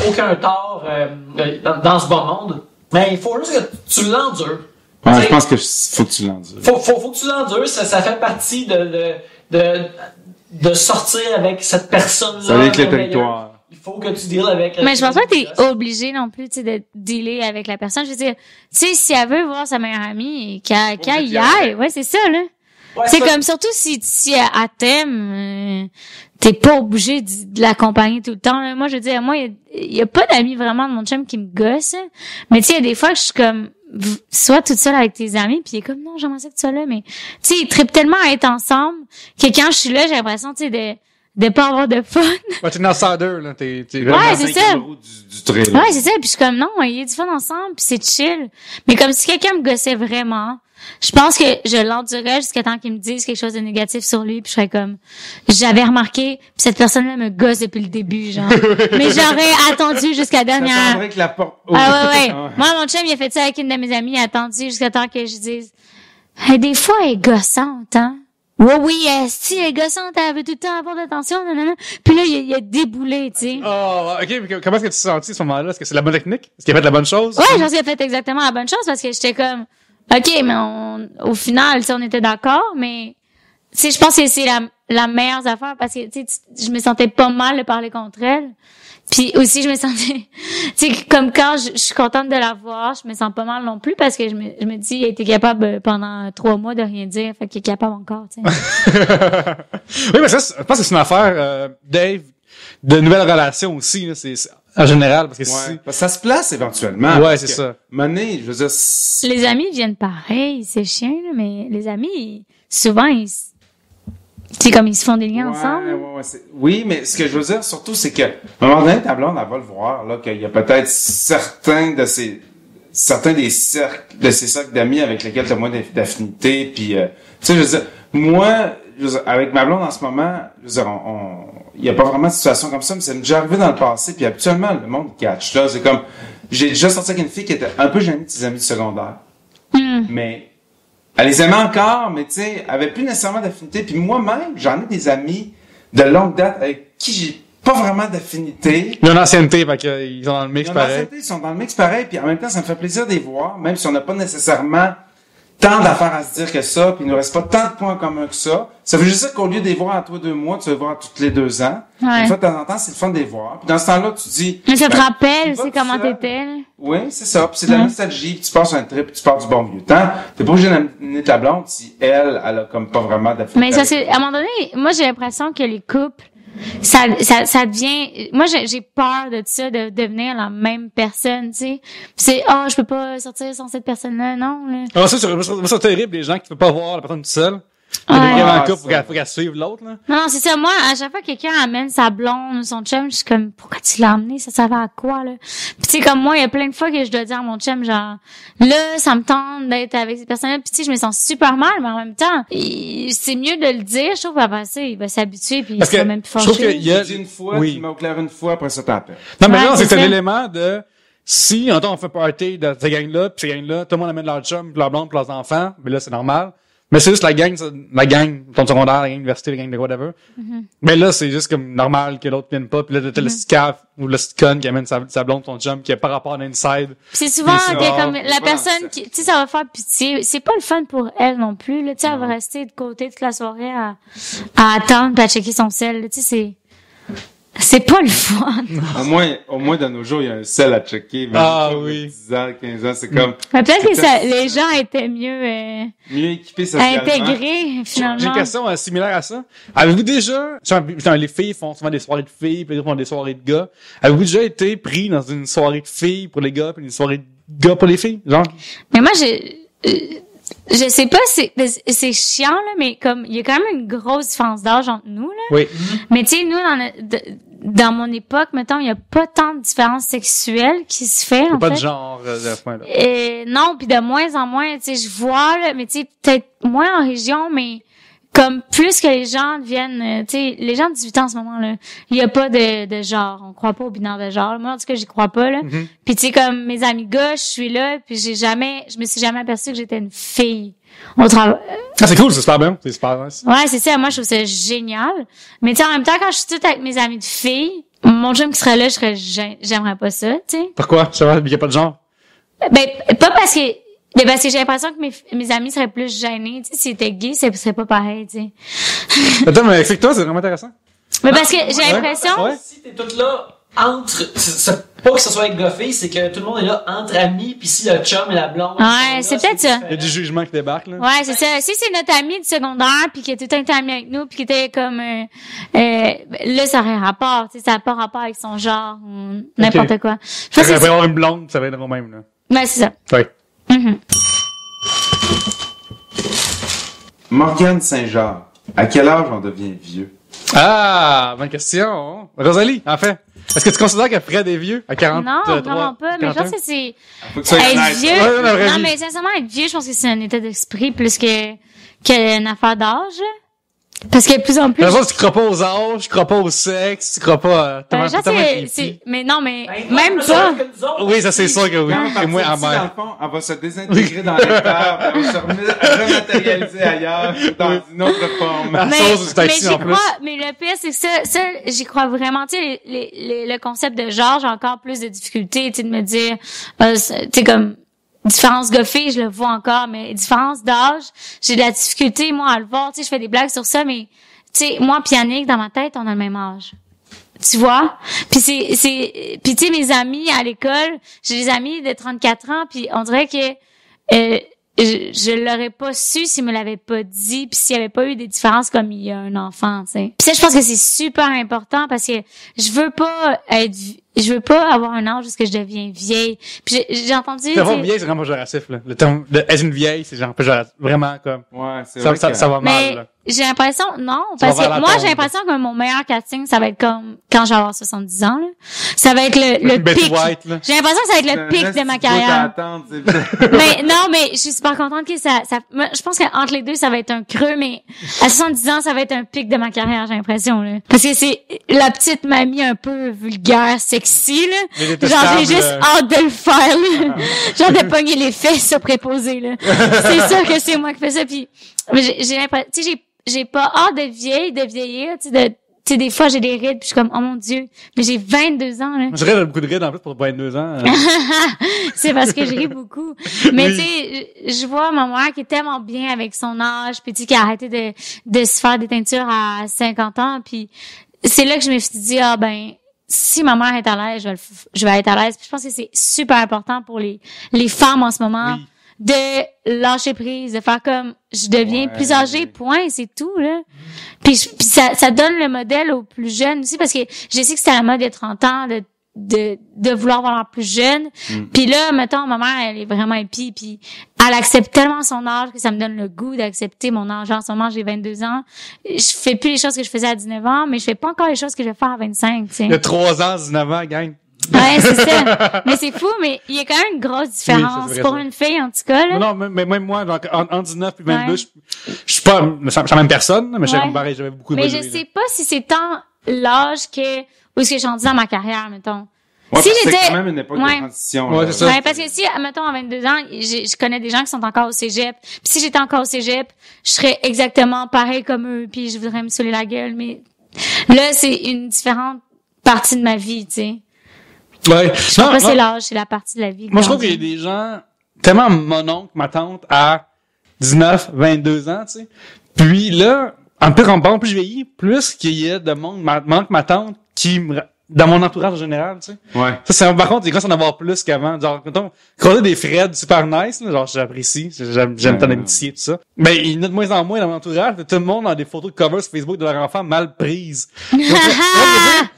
aucun tort dans ce bon monde, mais il faut juste que tu l'endures. Ouais, T'sais, je pense que faut que tu l'endures. faut que tu l'endures, ça fait partie de sortir avec cette personne-là. Ça avec le merveilleuse. territoire. Il faut que tu deals avec. Mais je pense pas que t'es obligé non plus, tu sais, de dealer avec la personne. Je veux dire, tu sais, si elle veut voir sa meilleure amie, qu'elle y aille. Ouais, c'est ça, là. Ouais, C'est ça- comme, surtout si elle t'aime, t'es pas obligé de l'accompagner tout le temps, là. Moi, je veux dire, moi, il y a pas d'amis vraiment de mon chum qui me gosse, hein. Mais tu sais, il y a des fois que je suis comme, soit toute seule avec tes amis, puis il est comme, non, j'aimerais ça que tu sois là, mais tu sais, ils trippent tellement à être ensemble que quand je suis là, j'ai l'impression, tu sais, de pas avoir de fun. Ouais, t'es dans outsider, là, t'es Ouais, c'est ça. Du trail. Ouais, c'est ça. Puis je suis comme, non, il y a du fun ensemble, puis c'est chill. Mais comme si quelqu'un me gossait vraiment, je pense que je l'endurerais jusqu'à temps qu'il me dise quelque chose de négatif sur lui, puis je serais comme, j'avais remarqué, puis cette personne-là me gosse depuis le début, genre. Mais j'aurais attendu jusqu'à la dernière. J'attendrais que la porte Ah ouais. Moi, mon chum, il a fait ça avec une de mes amies, il a attendu jusqu'à temps que je dise, hey, des fois, elle est gossante, hein. Oui, si, elle est gossante, elle veut tout le temps avoir de l'attention, nanana. Puis là, il a déboulé, tu sais. Oh, ok, mais comment est-ce que tu te sentis à ce moment-là? Est-ce que c'est la bonne technique? Est-ce qu'il a fait la bonne chose? Ouais, je pense qu'il a fait exactement la bonne chose parce que j'étais comme, OK, mais au final, tu sais, on était d'accord, mais, tu sais, je pense que c'est la meilleure affaire parce que, tu sais, je me sentais pas mal de parler contre elle. Puis aussi, je me sentais, tu sais, comme quand je suis contente de la voir, je me sens pas mal non plus parce que je me dis, il a été capable pendant 3 mois de rien dire, fait qu'il est capable encore, tu sais. Oui, mais ça, je pense que c'est une affaire, Dave, de nouvelles relations aussi, là, c'est en général, parce que Ouais. Parce que ça se place éventuellement. Ouais, parce c'est que, ça. Mané, je veux dire, Les amis viennent pareil, c'est chiant, là, mais les amis, souvent, C'est comme ils se font des liens ensemble. Oui, mais ce que je veux dire surtout, c'est que, à un moment donné, ta blonde, elle va le voir, là, qu'il y a peut-être certains des cercles, de ces cercles d'amis avec lesquels tu as moins d'affinité, puis, tu sais, je veux dire, moi, avec ma blonde en ce moment, je veux dire, il y a pas vraiment de situation comme ça, mais c'est déjà arrivé dans le passé, puis habituellement, le monde catch, là, c'est comme, j'ai déjà sorti avec une fille qui était un peu gênée de ses amis du secondaire. Mais, elle les aimait encore, mais tu sais, elle avait plus nécessairement d'affinité. Puis moi-même, j'en ai des amis de longue date avec qui j'ai pas vraiment d'affinité. Ils ont une ancienneté, fait qu'ils sont dans le mix pareil. Ils sont dans le mix pareil, puis en même temps, ça me fait plaisir de les voir, même si on n'a pas nécessairement tant d'affaires à se dire que ça, puis il nous reste pas tant de points en commun que ça. Ça veut juste dire qu'au lieu de les voir à toi 2 mois, tu vas les voir toutes les 2 ans. Ouais. Une fois de temps en temps, c'est le fun de les voir. Puis dans ce temps-là, tu dis... Mais ça te rappelle tu aussi vas comment tout seul. t'étais, là. Oui, c'est ça. Puis c'est de la nostalgie, puis tu passes un trip, puis tu pars du bon vieux temps. T'es pas obligé d'amener ta blonde si elle a comme pas vraiment d'affinité. Mais ça, c'est, à un moment donné, moi, j'ai l'impression que les couples, ça devient, moi, j'ai peur de ça, de devenir la même personne, tu sais. C'est, je peux pas sortir sans cette personne-là, non, là. Ah, ça, c'est terrible, les gens qui ne peuvent pas voir la personne toute seule. Ouais. En couple, faut qu'elle suive l'autre, là. Non, c'est ça. Moi, à chaque fois que quelqu'un amène sa blonde ou son chum, je suis comme, pourquoi tu l'as amené? Ça servait à quoi, là? Puis tu sais, comme moi, il y a plein de fois que je dois dire à mon chum, genre, là, ça me tente d'être avec ces personnes-là. Puis tu sais, je me sens super mal, mais en même temps, c'est mieux de le dire. Je trouve qu'après ça, il va s'habituer puis il sera même plus je trouve fâché. qu'il y a... Tu dis une fois, Oui. tu mets au clair une fois, après ça t'appelles. Non, mais Ouais, non, c'est c'est un ça. élément de... Si, on fait party de cette gang-là, pis cette gang-là, tout le monde amène leur chum, pis leur blonde, pis leurs enfants, mais là, c'est normal. Mais c'est juste la gang, ton secondaire, la gang université, la gang de whatever. Mais là, c'est juste comme normal que l'autre vienne pas, pis là, t'as le scaf ou le con qui amène sa blonde, son chum, qui a pas rapport à l'inside. C'est souvent c'est que comme rare. la personne qui, tu sais, ça va faire pitié. C'est pas le fun pour elle non plus, là. Tu sais, elle va rester de côté toute la soirée à attendre pis à checker son sel, là. Tu sais, c'est pas le fun. Au moins, de nos jours, il y a un sel à checker. Mais Ah, de oui. 10 ans, 15 ans, c'est comme, Mais peut-être que C'est les gens étaient mieux, mieux équipé socialement. intégrés, J'ai finalement. une question similaire à ça. Avez-vous déjà, les filles font souvent des soirées de filles, puis les autres font des soirées de gars. Avez-vous déjà été pris dans une soirée de filles pour les gars, puis une soirée de gars pour les filles? Genre? Mais moi, je sais pas, c'est chiant, là, mais comme, il y a quand même une grosse différence d'âge entre nous, là. Oui. Mais tu sais, nous, dans mon époque, mettons, il y a pas tant de différences sexuelles qui se fait, en Pas fait. de genre, à ce point-là. Non, puis de moins en moins, tu sais, je vois, là, mais tu sais, peut-être moins en région, mais comme plus que les gens deviennent, tu sais, les gens de 18 ans en ce moment, là, il y a pas de genre, on croit pas au binaire de genre. Moi, en tout cas, j'y crois pas, là. Puis tu sais, comme mes amis gars, je suis là, puis je me suis jamais aperçue que j'étais une fille au travail. Ah, c'est cool, c'est super bien. C'est super nice. Ouais, c'est ça. Moi, je trouve ça génial. Mais tu sais, en même temps, quand je suis toute avec mes amis de filles, mon chum qui serait là, j'aimerais pas ça, tu sais. Pourquoi? Ça va, il y a pas de genre. Ben, pas parce que, mais parce que j'ai l'impression que mes amis seraient plus gênés, tu sais, s'ils étaient gays, ce serait pas pareil, tu sais. Attends, mais explique-toi, c'est vraiment intéressant. Mais parce que j'ai l'impression, Ouais. Si t'es toutes là entre, c'est pas que ce soit avec Goffy, c'est que tout le monde est là entre amis, puis si le chum et la blonde. Ouais, c'est peut-être ça. Il y a du jugement qui débarque, là. ouais, c'est ça. Si c'est notre ami du secondaire, puis qui a tout le temps été ami avec nous, puis qui était comme, là, ça aurait rapport, tu sais, ça n'a pas rapport avec son genre, ou n'importe quoi. Je Ça pense que va y avoir une blonde, ça va être au même, là. ouais, c'est ça. Ouais. Morgane Saint-Jacques, à quel âge on devient vieux? Ah, bonne question. Rosalie, en fait. Est-ce que tu considères que Fred est vieux à 40 Non, vraiment pas. Mais je pense que c'est Faut que ça être honnête. vieux. Ouais, la vraie Non, vie. mais sincèrement, être vieux, je pense que c'est un état d'esprit plus qu'une affaire d'âge. là. Parce que de plus en plus. De toute façon, tu crois pas aux âges, tu crois pas au sexe, tu crois pas à Ben, genre, mais non, mais même pas. Oui, ça c'est sûr que oui. Quand Et moi, à à dans mère. le fond, elle va se désintégrer dans l'hectare, elle va se rematérialiser ailleurs, dans une autre forme. La Mais, sauce du taxi, mais en j'y plus. crois, mais le pire, c'est que ça, j'y crois vraiment. Tu sais, le concept de genre, j'ai encore plus de difficultés, tu sais, de me dire, tu sais, comme, différence goffée, je le vois encore, mais différence d'âge, j'ai de la difficulté, moi, à le voir. Tu sais, je fais des blagues sur ça, mais, tu sais, moi, puis Yannick, dans ma tête, on a le même âge. Tu vois? Puis puis tu sais, mes amis à l'école, j'ai des amis de 34 ans, puis on dirait que, je l'aurais pas su s'il me l'avait pas dit, puis s'il y avait pas eu des différences comme il y a un enfant, tu sais. Puis ça, je pense que c'est super important parce que je veux pas être je veux pas avoir un âge où je deviens vieille. Puis j'ai entendu... C'est vraiment vieille, c'est vraiment péjoratif, là. Le terme de être une vieille, c'est genre péjoratif. Vraiment, comme. Ouais, c'est vrai Ça va mal, mais là. j'ai l'impression, non, Ça parce va vers que la moi, tombe. j'ai l'impression que mon meilleur casting, ça va être comme quand je vais avoir 70 ans, là. Ça va être le Betty pic. White, là. J'ai l'impression que ça va être le pic de ma carrière. Mais non, mais je suis super contente que ça moi, je pense qu'entre les deux, ça va être un creux, mais à 70 ans, ça va être un pic de ma carrière, j'ai l'impression, là. Parce que c'est la petite mamie un peu vulgaire, sexy, là. Mais Genre, détestable, j'ai juste hâte de le faire, là. Genre de pogner les fesses préposées, là. C'est sûr que c'est moi qui fais ça, puis j'ai l'impression, tu sais, j'ai pas hâte de vieillir, tu sais, des fois, j'ai des rides, puis je suis comme, oh mon Dieu, mais j'ai 22 ans, là. Je rêve de beaucoup de rides, en plus, pour 22 ans. C'est parce que je ris beaucoup. Mais Oui. tu sais, je vois ma mère qui est tellement bien avec son âge, puis tu sais, qui a arrêté de se faire des teintures à 50 ans, puis c'est là que je me suis dit, ah ben, si ma mère est à l'aise, je vais être à l'aise. Puis je pense que c'est super important pour les femmes en ce moment. Oui. De lâcher prise, de faire comme je deviens Ouais. plus âgée, point, c'est tout là. Puis ça donne le modèle aux plus jeunes aussi, parce que je sais que c'est à la mode de 30 ans de vouloir avoir l'air plus jeune. Puis là, mettons, ma mère, elle est vraiment hippie, puis elle accepte tellement son âge que ça me donne le goût d'accepter mon âge. Genre, en ce moment, j'ai 22 ans. Je fais plus les choses que je faisais à 19 ans, mais je fais pas encore les choses que je vais faire à 25, tu sais. Il y a 3 ans, 19 ans, gang. Ouais, c'est ça. Mais c'est fou, mais il y a quand même une grosse différence. Oui, c'est vrai, pour ça. une fille, en tout cas, là. Non, mais même moi, genre, en 19 puis 22, Ouais. je suis pas, je suis la même personne, mais je suis Ouais. comme pareil, j'avais beaucoup Mais évolué, je là. sais pas si c'est tant l'âge que, où est-ce que je suis rendue dans ma carrière, mettons. Ouais, Si parce que j'étais- c'est quand même une époque Ouais. de transition. Ouais, là. c'est ça. Ouais, parce que si, mettons, à 22 ans, je connais des gens qui sont encore au cégep. Puis si j'étais encore au cégep, je serais exactement pareil comme eux, puis je voudrais me saouler la gueule. Mais là, c'est une différente partie de ma vie, tu sais. Ouais. Je crois pas c'est l'âge, c'est la partie de la vie. Moi, je trouve qu'il y a des gens, tellement mon oncle, ma tante, à 19, 22 ans, tu sais. Puis là, en plus, plus je vieillis, plus qu'il y a de monde, ma tante, qui me, dans mon entourage en général, tu sais. Ouais. Ça, c'est, par contre, il commence à en avoir plus qu'avant. Genre, mettons, croiser des Fred super nice, là, genre, j'apprécie, j'aime ton amitié, tout ça. Mais il y en a de moins en moins dans mon entourage, tout le monde a des photos de cover sur Facebook de leur enfant mal prises. Donc, tu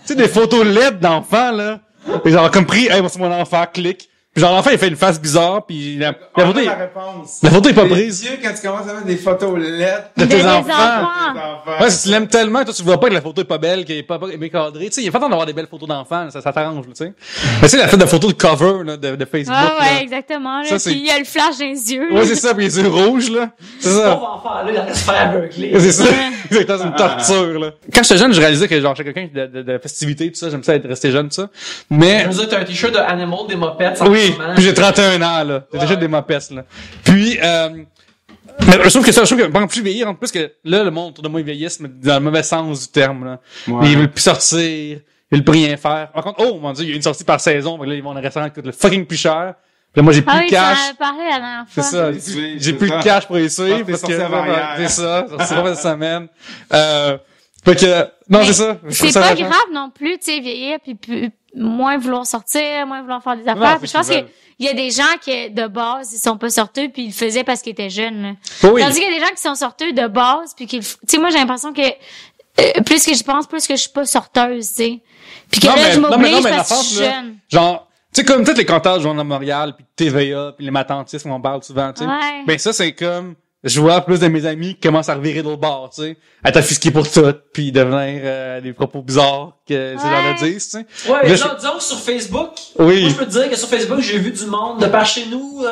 sais, des photos LED d'enfants, là. Et genre, comme pris, hey, moi, c'est mon enfant, clique. Puis genre, l'enfant, il fait une face bizarre, puis la photo, la réponse. la photo est pas Les prise yeux, quand tu commences à mettre des photos lettres. de tes des enfants. enfants. Ouais, si tu l'aimes tellement, toi, tu vois pas que la photo est pas belle, qu'elle est pas bien cadrée. Tu sais, il est pas temps d'avoir des belles photos d'enfants, là, ça t'arrange, là, tu sais. Mais tu sais, la fait de photos de cover, là, de Facebook, Ouais, là. exactement, là. Ça, c'est- Puis il y a le flash dans les yeux. Ouais, c'est ça, pis les yeux rouges, là. C'est ça. Pauvre enfant, là, il reste faire à Berkeley. C'est ça. Exactement, c'est une torture, là. Quand j'étais jeune, je réalisais que, genre, j'étais quelqu'un de festivité, tout ça, j'aime ça être resté jeune, tout ça. Mais, Je veux dire, t'as un t-shirt de Animal, des mopettes, en oui, ce moment. puis j'ai 31 ans, là. J'ai déjà des mopesses, là. Puis, mais je trouve que, bon, plus je vieillis, en plus que, là, le monde autour de moi, il vieillisse, mais dans le mauvais sens du terme, là. Ouais. Ils veulent plus sortir, ils veulent plus rien faire. Par contre, oh, mon dieu, il y a une sortie par saison, donc là, ils vont dans le restaurant qui coûte le fucking plus cher. Puis là, moi, j'ai plus Ah de oui, tu cash. en as parlé la dernière C'est fois. ça. Les suivre, J'ai c'est plus ça. de cash pour les suivre. Ah, t'es parce que, sorti avant hier. c'est ça. Sorti pas cette semaine. Fait que, non, Mais c'est ça. Je trouve C'est ça pas vachement- grave non plus, tu sais, vieillir, puis moins vouloir sortir, moins vouloir faire des affaires. Non, Puis c'est je pense qu'ils que il y a des gens qui, de base, ils sont pas sorteux, puis ils le faisaient parce qu'ils étaient jeunes, là. Oui. Tandis qu'il y a des gens qui sont sorteux de base, puis qui, tu sais, moi, j'ai l'impression que, plus que je pense, plus que je suis pas sorteuse, tu sais. Puis que Non, là, mais- je non, mais- m'oblige non, mais parce que la je suis force, là, jeune. Genre, tu sais, comme tous les comptages du Journal de Montréal, puis TVA, puis les matantistes, on parle souvent, tu sais. Ouais. Ben ça, c'est comme, je vois plus de mes amis qui commencent à revirer de l'autre bord, tu sais. À t'offusquer pour tout, puis devenir des propos bizarres que ces gens-là Ouais. disent, tu sais. Ouais, Là, mais je- disons que sur Facebook, Oui. moi, je peux te dire que sur Facebook, j'ai vu du monde de par chez nous,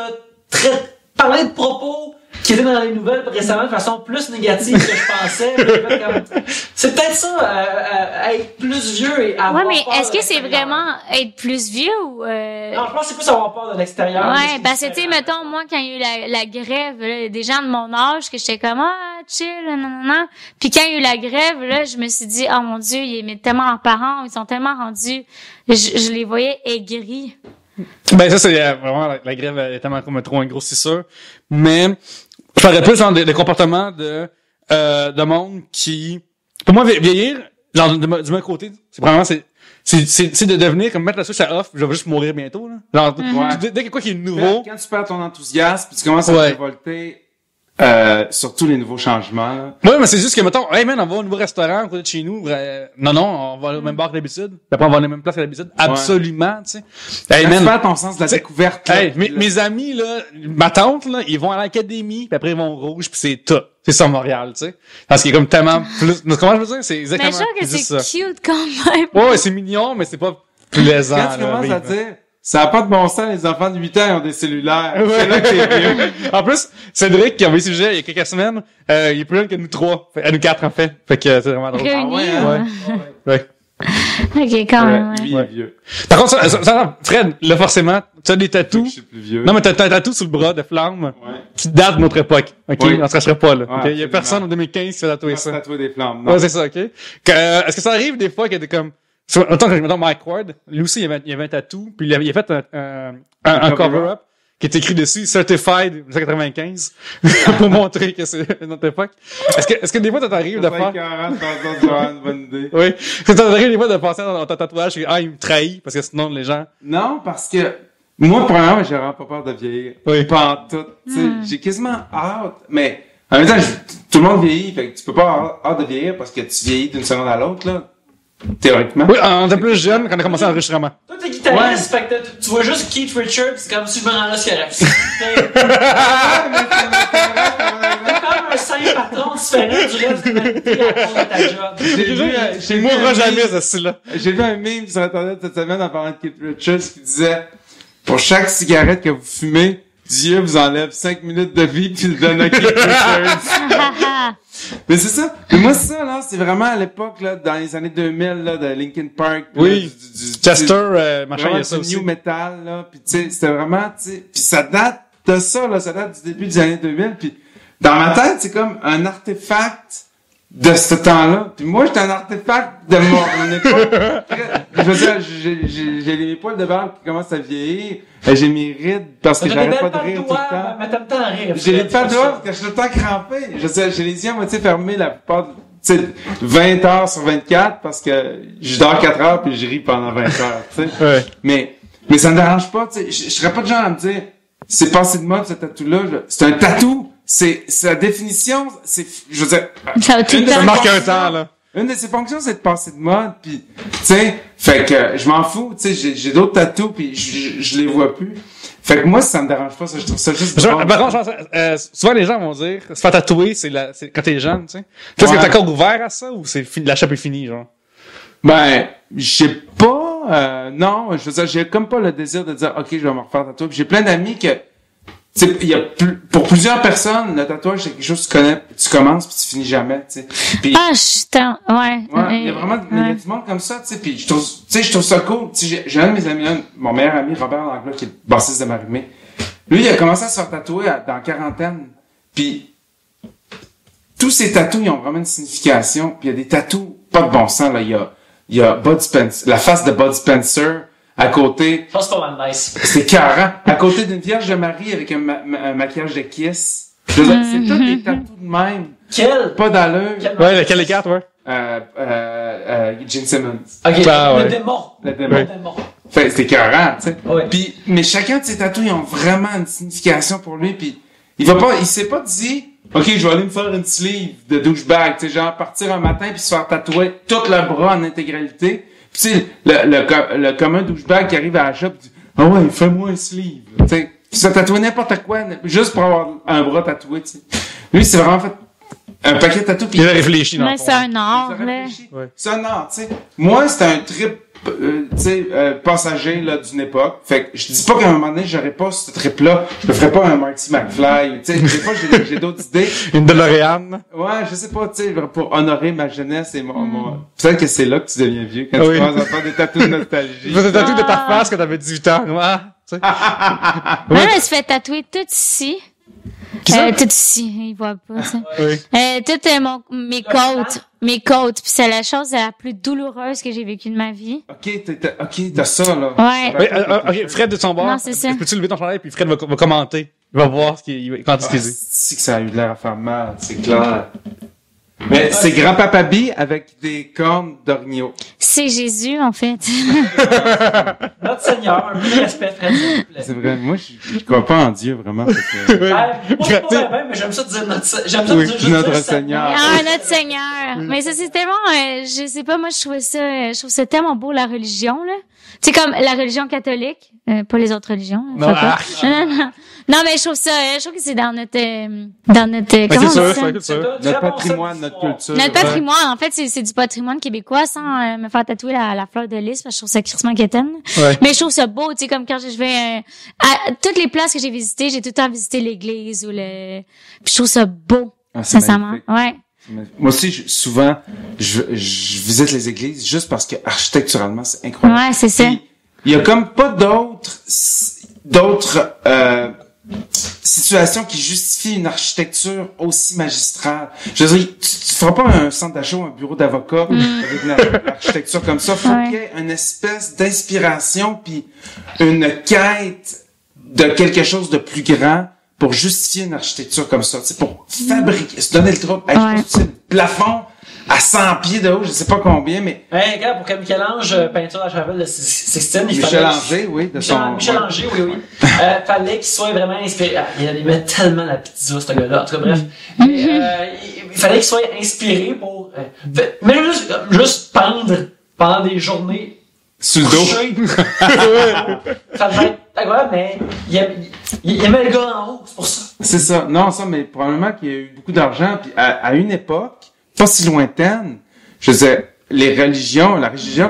parler de propos qui étaient dans les nouvelles récemment de façon plus négative que je pensais. J'ai fait comme- C'est peut-être ça, être plus vieux et avoir Ouais, mais peur est-ce de que c'est l'extérieur. vraiment être plus vieux ou, Non, je pense que c'est plus avoir peur de l'extérieur. Ouais, parce que, tu sais, mettons, moi, quand il y a eu la grève, là, des gens de mon âge, que j'étais comme, ah, chill, nanana. Puis quand il y a eu la grève, là, je me suis dit, oh mon Dieu, ils aimaient tellement leurs parents, ils sont tellement rendus, je les voyais aigris. Ben ça c'est vraiment la grève est tellement comme trop un gros, c'est sûr. Mais je parlerais plus genre des comportements de monde qui, pour moi vieillir, genre du même côté, c'est vraiment c'est de devenir comme mettre la switch à off, je vais juste mourir bientôt là. Genre Ouais. dès que quoi qui est nouveau, Quand tu perds ton enthousiasme, puis tu commences à Ouais. te révolter surtout les nouveaux changements, là. Ouais, mais c'est juste que, mettons, hey man, on va au nouveau restaurant, à côté de chez nous. Non, on va au même bar que d'habitude. Puis après, on va à la même place que d'habitude. Absolument, tu sais. Hey Quand man. tu perds ton sens de la découverte, là, Hey, mes amis, là, ma tante, là, ils vont à l'académie, puis après, ils vont au rouge, puis c'est tout. C'est ça, Montréal, tu sais. Parce qu'il y a comme tellement plus, comment je veux dire? C'est Mais exactement je trouve que juste c'est ça. cute quand même. Ouais, c'est mignon, mais c'est pas plaisant. quand tu là, commences vivre. à dire, ça a pas de bon sens, les enfants de 8 ans, ils ont des cellulaires. C'est là que c'est mieux. En plus, Cédric, qui a envoyé ce sujet il y a quelques semaines, il est plus jeune que nous 3. À nous 4, en fait. Fait que c'est vraiment drôle. Réunis. ouais, hein? Ouais. Ok, quand même. Lui, il est vieux. Par contre, Fred, là, forcément, tu as des Je tatous. suis plus vieux. Non, mais t'as un tatou sur le bras de flamme Ouais. qui date de notre époque. OK? Oui. On se cacherait pas, là. Ouais, OK? Il y a absolument. personne en 2015 qui fait tatouer On se ça. tatouer des flammes. Non. Ouais, c'est ça, OK? Est-ce que ça arrive des fois que t'es comme, autant que je me donne Mike Ward, lui aussi, il y avait un tatou, puis il a fait un cover-up qui est écrit dessus, Certified 1995, pour montrer que c'est notre époque. Est-ce que des fois, ça t'arrive de faire... 40, c'est une bonne idée. Oui. Est-ce que ça t'arrive des fois de penser dans ton tatouage que, il me trahit, parce que sinon, les gens... Non, parce que moi, premièrement, j'ai vraiment pas peur de vieillir. Oui. Pas en tout. Tu sais, j'ai quasiment hâte. Mais en même temps, tout le monde vieillit. Fait que tu peux pas avoir hâte de vieillir parce que tu vieillis d'une seconde à l'autre, là. Théoriquement. Oui, on était plus jeune quand on a commencé l'enregistrement. Toi, t'es guitariste, fait que tu vois juste Keith Richards, c'est comme si je me rends là, c'est correct. C'est comme un simple patron différent du reste de l'humanité à cause de ta job. Je ne mourrai jamais, ce style-là. J'ai vu un meme sur Internet cette semaine en parlant de Keith Richards qui disait pour chaque cigarette que vous fumez, Dieu vous enlève 5 minutes de vie puis le donne à Keith Richards. Mais c'est ça. Mais moi, ça, là, c'est vraiment à l'époque, là, dans les années 2000, là, de Linkin Park. Oui. Là, Chester, machin, il y vraiment a ça du aussi. new metal, là. Puis tu sais, c'était vraiment, tu sais, puis ça date de ça, là, ça date du début des années 2000. Puis dans ma tête, c'est comme un artefact de ce temps-là. Puis moi, j'étais un artefact de mon époque. Je veux dire, j'ai les poils de barbe qui commencent à vieillir. J'ai mes rides parce que j'arrête pas de rire tout le temps. Mais t'aimes tant rire. J'ai les pattes de doigts parce que je suis tout le temps crampé. Je sais, j'ai les yeux à moitié fermés la plupart, tu sais, 20 heures sur 24 parce que je dors 4 heures puis je ris pendant 20 heures, tu sais. Ouais. Mais ça me dérange pas, tu sais. Je serais pas de genre à me dire, c'est passé de mode ce tatou-là. C'est un tatou. C'est sa définition, c'est, je veux dire, Ça va tout le une de temps. Ça ses marque un fonctions- temps, là. Une de ses fonctions, c'est de passer de mode, puis tu sais, fait que je m'en fous, tu sais, j'ai d'autres tatous, puis je les vois plus. Fait que moi, ça me dérange pas, ça, je trouve ça juste drôle. Par contre, souvent les gens vont dire, se faire tatouer, c'est quand t'es jeune, tu sais. Est-ce que Ouais. t'es encore ouvert à ça ou c'est fini, la chape est finie, genre? Ben, j'ai pas, non, je veux dire, j'ai comme pas le désir de dire, ok, je vais me refaire tatouer. Puis j'ai plein d'amis que, tu sais, il y a pour plusieurs personnes, le tatouage, c'est quelque chose que tu commences puis tu finis jamais, tu sais. Puis, Ah, ouais. ouais, il y a vraiment, mais il y a du monde comme ça, tu sais, puis je trouve ça cool. Tu sais, j'ai un de mes amis, mon meilleur ami, Robert Langlois, qui est le bassiste de Marimé. Lui, il a commencé à se faire tatouer dans la quarantaine. Puis, tous ces tatous, ils ont vraiment une signification. Puis il y a des tatous, pas de bon sens, là. Il y a Bud Spencer, la face de Bud Spencer, à côté, Je pense que c'est pas mal nice. c'est carré, à côté d'une Vierge de Marie avec un maquillage de Kiss. Je veux dire, c'est tous des tatous de même. Quel? Pas d'allure. Ouais, lequel des quatre, ouais? Gene Simmons. Ok, Ah, le ouais. démon. Le démon. Le démon. Fait, c'était écœurant, tu sais. Ouais. Puis, mais chacun de ces tatous, ils ont vraiment une signification pour lui, puis il s'est pas dit, ok, je vais aller me faire une sleeve de douchebag, tu sais, genre partir un matin puis se faire tatouer tout le bras en intégralité. Puis tu sais, le commun douchebag qui arrive à la shop, dit, ah ouais, fais-moi un sleeve, tu sais. Se tatouer n'importe quoi, juste pour avoir un bras tatoué, tu sais. Lui, c'est vraiment fait un paquet de tatous, puis Il a réfléchi dans le Mais fond. c'est un art, il a là. réfléchi. Ouais. C'est un art, tu sais. Moi, c'était un trip, tu sais, passager, là, d'une époque. Fait que je dis pas qu'à un moment donné, j'aurais pas ce trip-là. Je me ferais pas un Marty McFly. Tu sais, des fois, j'ai d'autres idées. Une DeLorean. Ouais, je sais pas, tu sais, pour honorer ma jeunesse et mon... Peut-être que c'est là que tu deviens vieux, quand tu Oui. commences à faire des tatous de Tu nostalgie. faisais tatouer de ta face quand t'avais 18 ans. Ouais, tu sais. Moi, je me suis fait tatouer tout ici. Qui ça? Tout ici, il voit pas ça. Oui. Toutes mes côtes, puis c'est la chose la plus douloureuse que j'ai vécue de ma vie. Ok, t'as ça, là. Ouais. Oui, ok, Fred de son bord. Non, c'est ça. Peux-tu lever ton chandail puis Fred va commenter. Il va voir quand est-ce qu'il dit. Si que ça a eu l'air à faire mal, c'est clair. Mais c'est Grand-Papa B avec des cornes d'orignaux. C'est Jésus, en fait. Notre Seigneur, un peu de respect, Fred, s'il vous plaît. C'est vrai, moi, je crois pas en Dieu, vraiment. Fait que... Moi, je suis pas bien, mais j'aime ça dire j'aime ça Oui, dire juste notre dire Seigneur. Ah, notre Seigneur. Mais ça, c'est tellement, je sais pas, moi, je trouve ça tellement beau, la religion, là. Tu sais, comme la religion catholique, pas les autres religions. Non, non. Non, mais je trouve que c'est dans notre comment on c'est dit sûr, ça? c'est sûr. Notre patrimoine, notre culture. Notre patrimoine, en fait, c'est du patrimoine québécois sans me faire tatouer la fleur de lys parce que je trouve ça crissement quétaine. Ouais. Mais je trouve ça beau, tu sais, comme quand je vais à toutes les places que j'ai visitées, j'ai tout le temps visité l'église ou le... Puis je trouve ça beau, Ah, c'est sincèrement. magnifique. Ouais. Moi aussi, souvent, je visite les églises juste parce que architecturalement, c'est incroyable. Ouais, c'est ça. Puis, il y a comme pas d'autres situations qui justifient une architecture aussi magistrale. Je veux dire, tu feras pas un centre d'achat ou un bureau d'avocat avec une architecture comme ça. Faut qu'il y ait une espèce d'inspiration puis une quête de quelque chose de plus grand pour justifier une architecture comme ça, tu sais, pour fabriquer, se donner le trouble. Hey, je sais pas, le plafond à 100 pieds de haut, je sais pas combien, mais... Hey, regarde, pour que Michel-Ange peinture la chapelle de Sixtine, Michel-Anger, oui, de son... Michel-Anger, oui. Fallait qu'il soit vraiment inspiré. Ah, il aimait tellement la pizza, ce gars-là. En tout cas, bref. Mais, il fallait qu'il soit inspiré pour... mais juste peindre pendant des journées Sous le dos. Ça devait être agréable, mais il aimait le gars en haut, c'est pour ça. C'est ça. Non, ça, mais probablement qu'il y a eu beaucoup d'argent, puis à une époque, pas si lointaine, je disais, la religion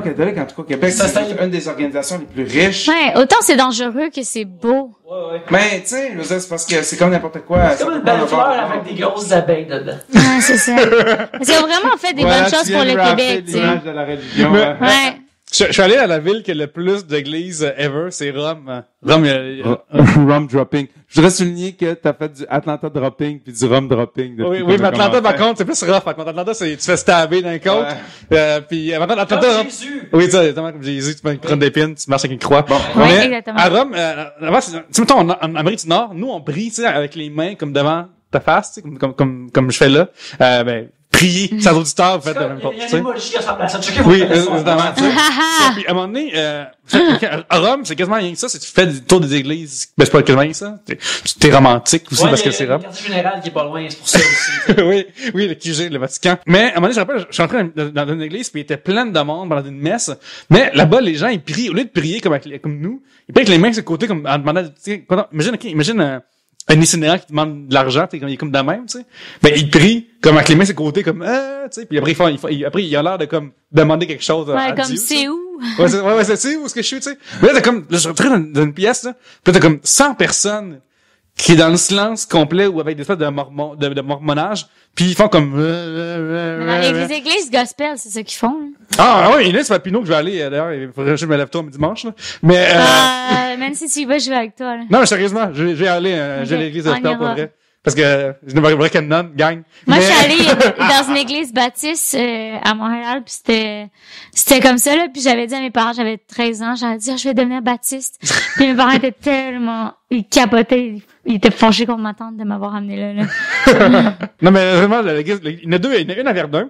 catholique, en tout cas au Québec, Ça, c'est c'était- une des organisations les plus riches. Ouais, autant c'est dangereux que c'est beau. Ouais. Mais, tu sais, je veux dire, c'est parce que c'est comme n'importe quoi. C'est comme une belle fleur avec des grosses abeilles dedans. Ouais, c'est ça. Parce qu'ils ont vraiment fait des bonnes choses pour le Québec, tu sais. L'image de la religion. Mais- Ouais. Je suis allé à la ville qui a le plus d'églises ever, c'est Rome. Rome, Rum dropping. Je voudrais souligner que t'as fait du Atlanta dropping puis du rum dropping. depuis oui, qu'on mais a Atlanta, par commencé. contre, c'est plus rough. Par contre, Atlanta, tu te fais stabber dans le côte. Puis, maintenant, Atlanta, Comme Rome- Jésus! oui, tu sais, exactement comme Jésus, tu peux prendre des pins, tu marches avec une croix. Bon, Ouais, exactement. à Rome, avant, tu sais, mettons, en Amérique du Nord, nous, on prie, tu sais, avec les mains, comme devant ta face, tu sais, comme je fais là. Prier, sans auditeur, vous faites de la même chose, Il y a tu des sais. emojis qui ressemblent à ça. Checkez vos Oui, téléphones. évidemment, tu sais. Puis, à un moment donné, à Rome, c'est quasiment rien que ça, c'est que tu fais des tours des églises. Ben, c'est pas quasiment rien que ça. T'es romantique aussi, parce que c'est Il y a Rome. le quartier général qui est pas loin, c'est pour ça aussi. oui, le QG, le Vatican. Mais, à un moment donné, je rappelle, je suis entré dans une église, puis il était plein de monde pendant une messe. Mais, là-bas, les gens, ils prient, au lieu de prier comme nous, ils prient avec les mains sur le côté, comme, en demandant, tu sais, imagine un itinérant qui demande de l'argent, tu sais, il est comme de même, tu sais. Ben, il prie, comme avec les mains sur le côté, comme, tu sais, puis après, après, il a l'air de, comme, demander quelque chose à Ouais, comme Dieu, tu sais. c'est où? Ouais, c'est où est-ce que je suis, tu sais. Mais là, t'as comme, là, je suis rentré dans une pièce, là, puis là, t'as comme 100 personnes qui est dans le silence complet ou avec des espèces de mormonnage, puis ils font comme... Dans les églises gospel, c'est ça qu'ils font. Hein. Ah oui, là, c'est Papineau que je vais aller, d'ailleurs, il faudrait que je me lève tôt dimanche, là. Mais, Même si tu y vas, je vais avec toi. Là. non, mais sérieusement, je vais aller, j'ai l'église on gospel pour ira. vrai. Parce que je ne vois qu'une nonne, gang. Moi, Mais- je suis allée dans une église baptiste à Montréal, puis c'était comme ça, là. Puis j'avais dit à mes parents, j'avais 13 ans, j'avais dit, je vais devenir baptiste. Puis mes parents étaient tellement... Ils capotaient, ils étaient fâchés contre ma tante de m'avoir amené là. Non, mais vraiment, l'église, il y en a deux, il y en a une à Verdun.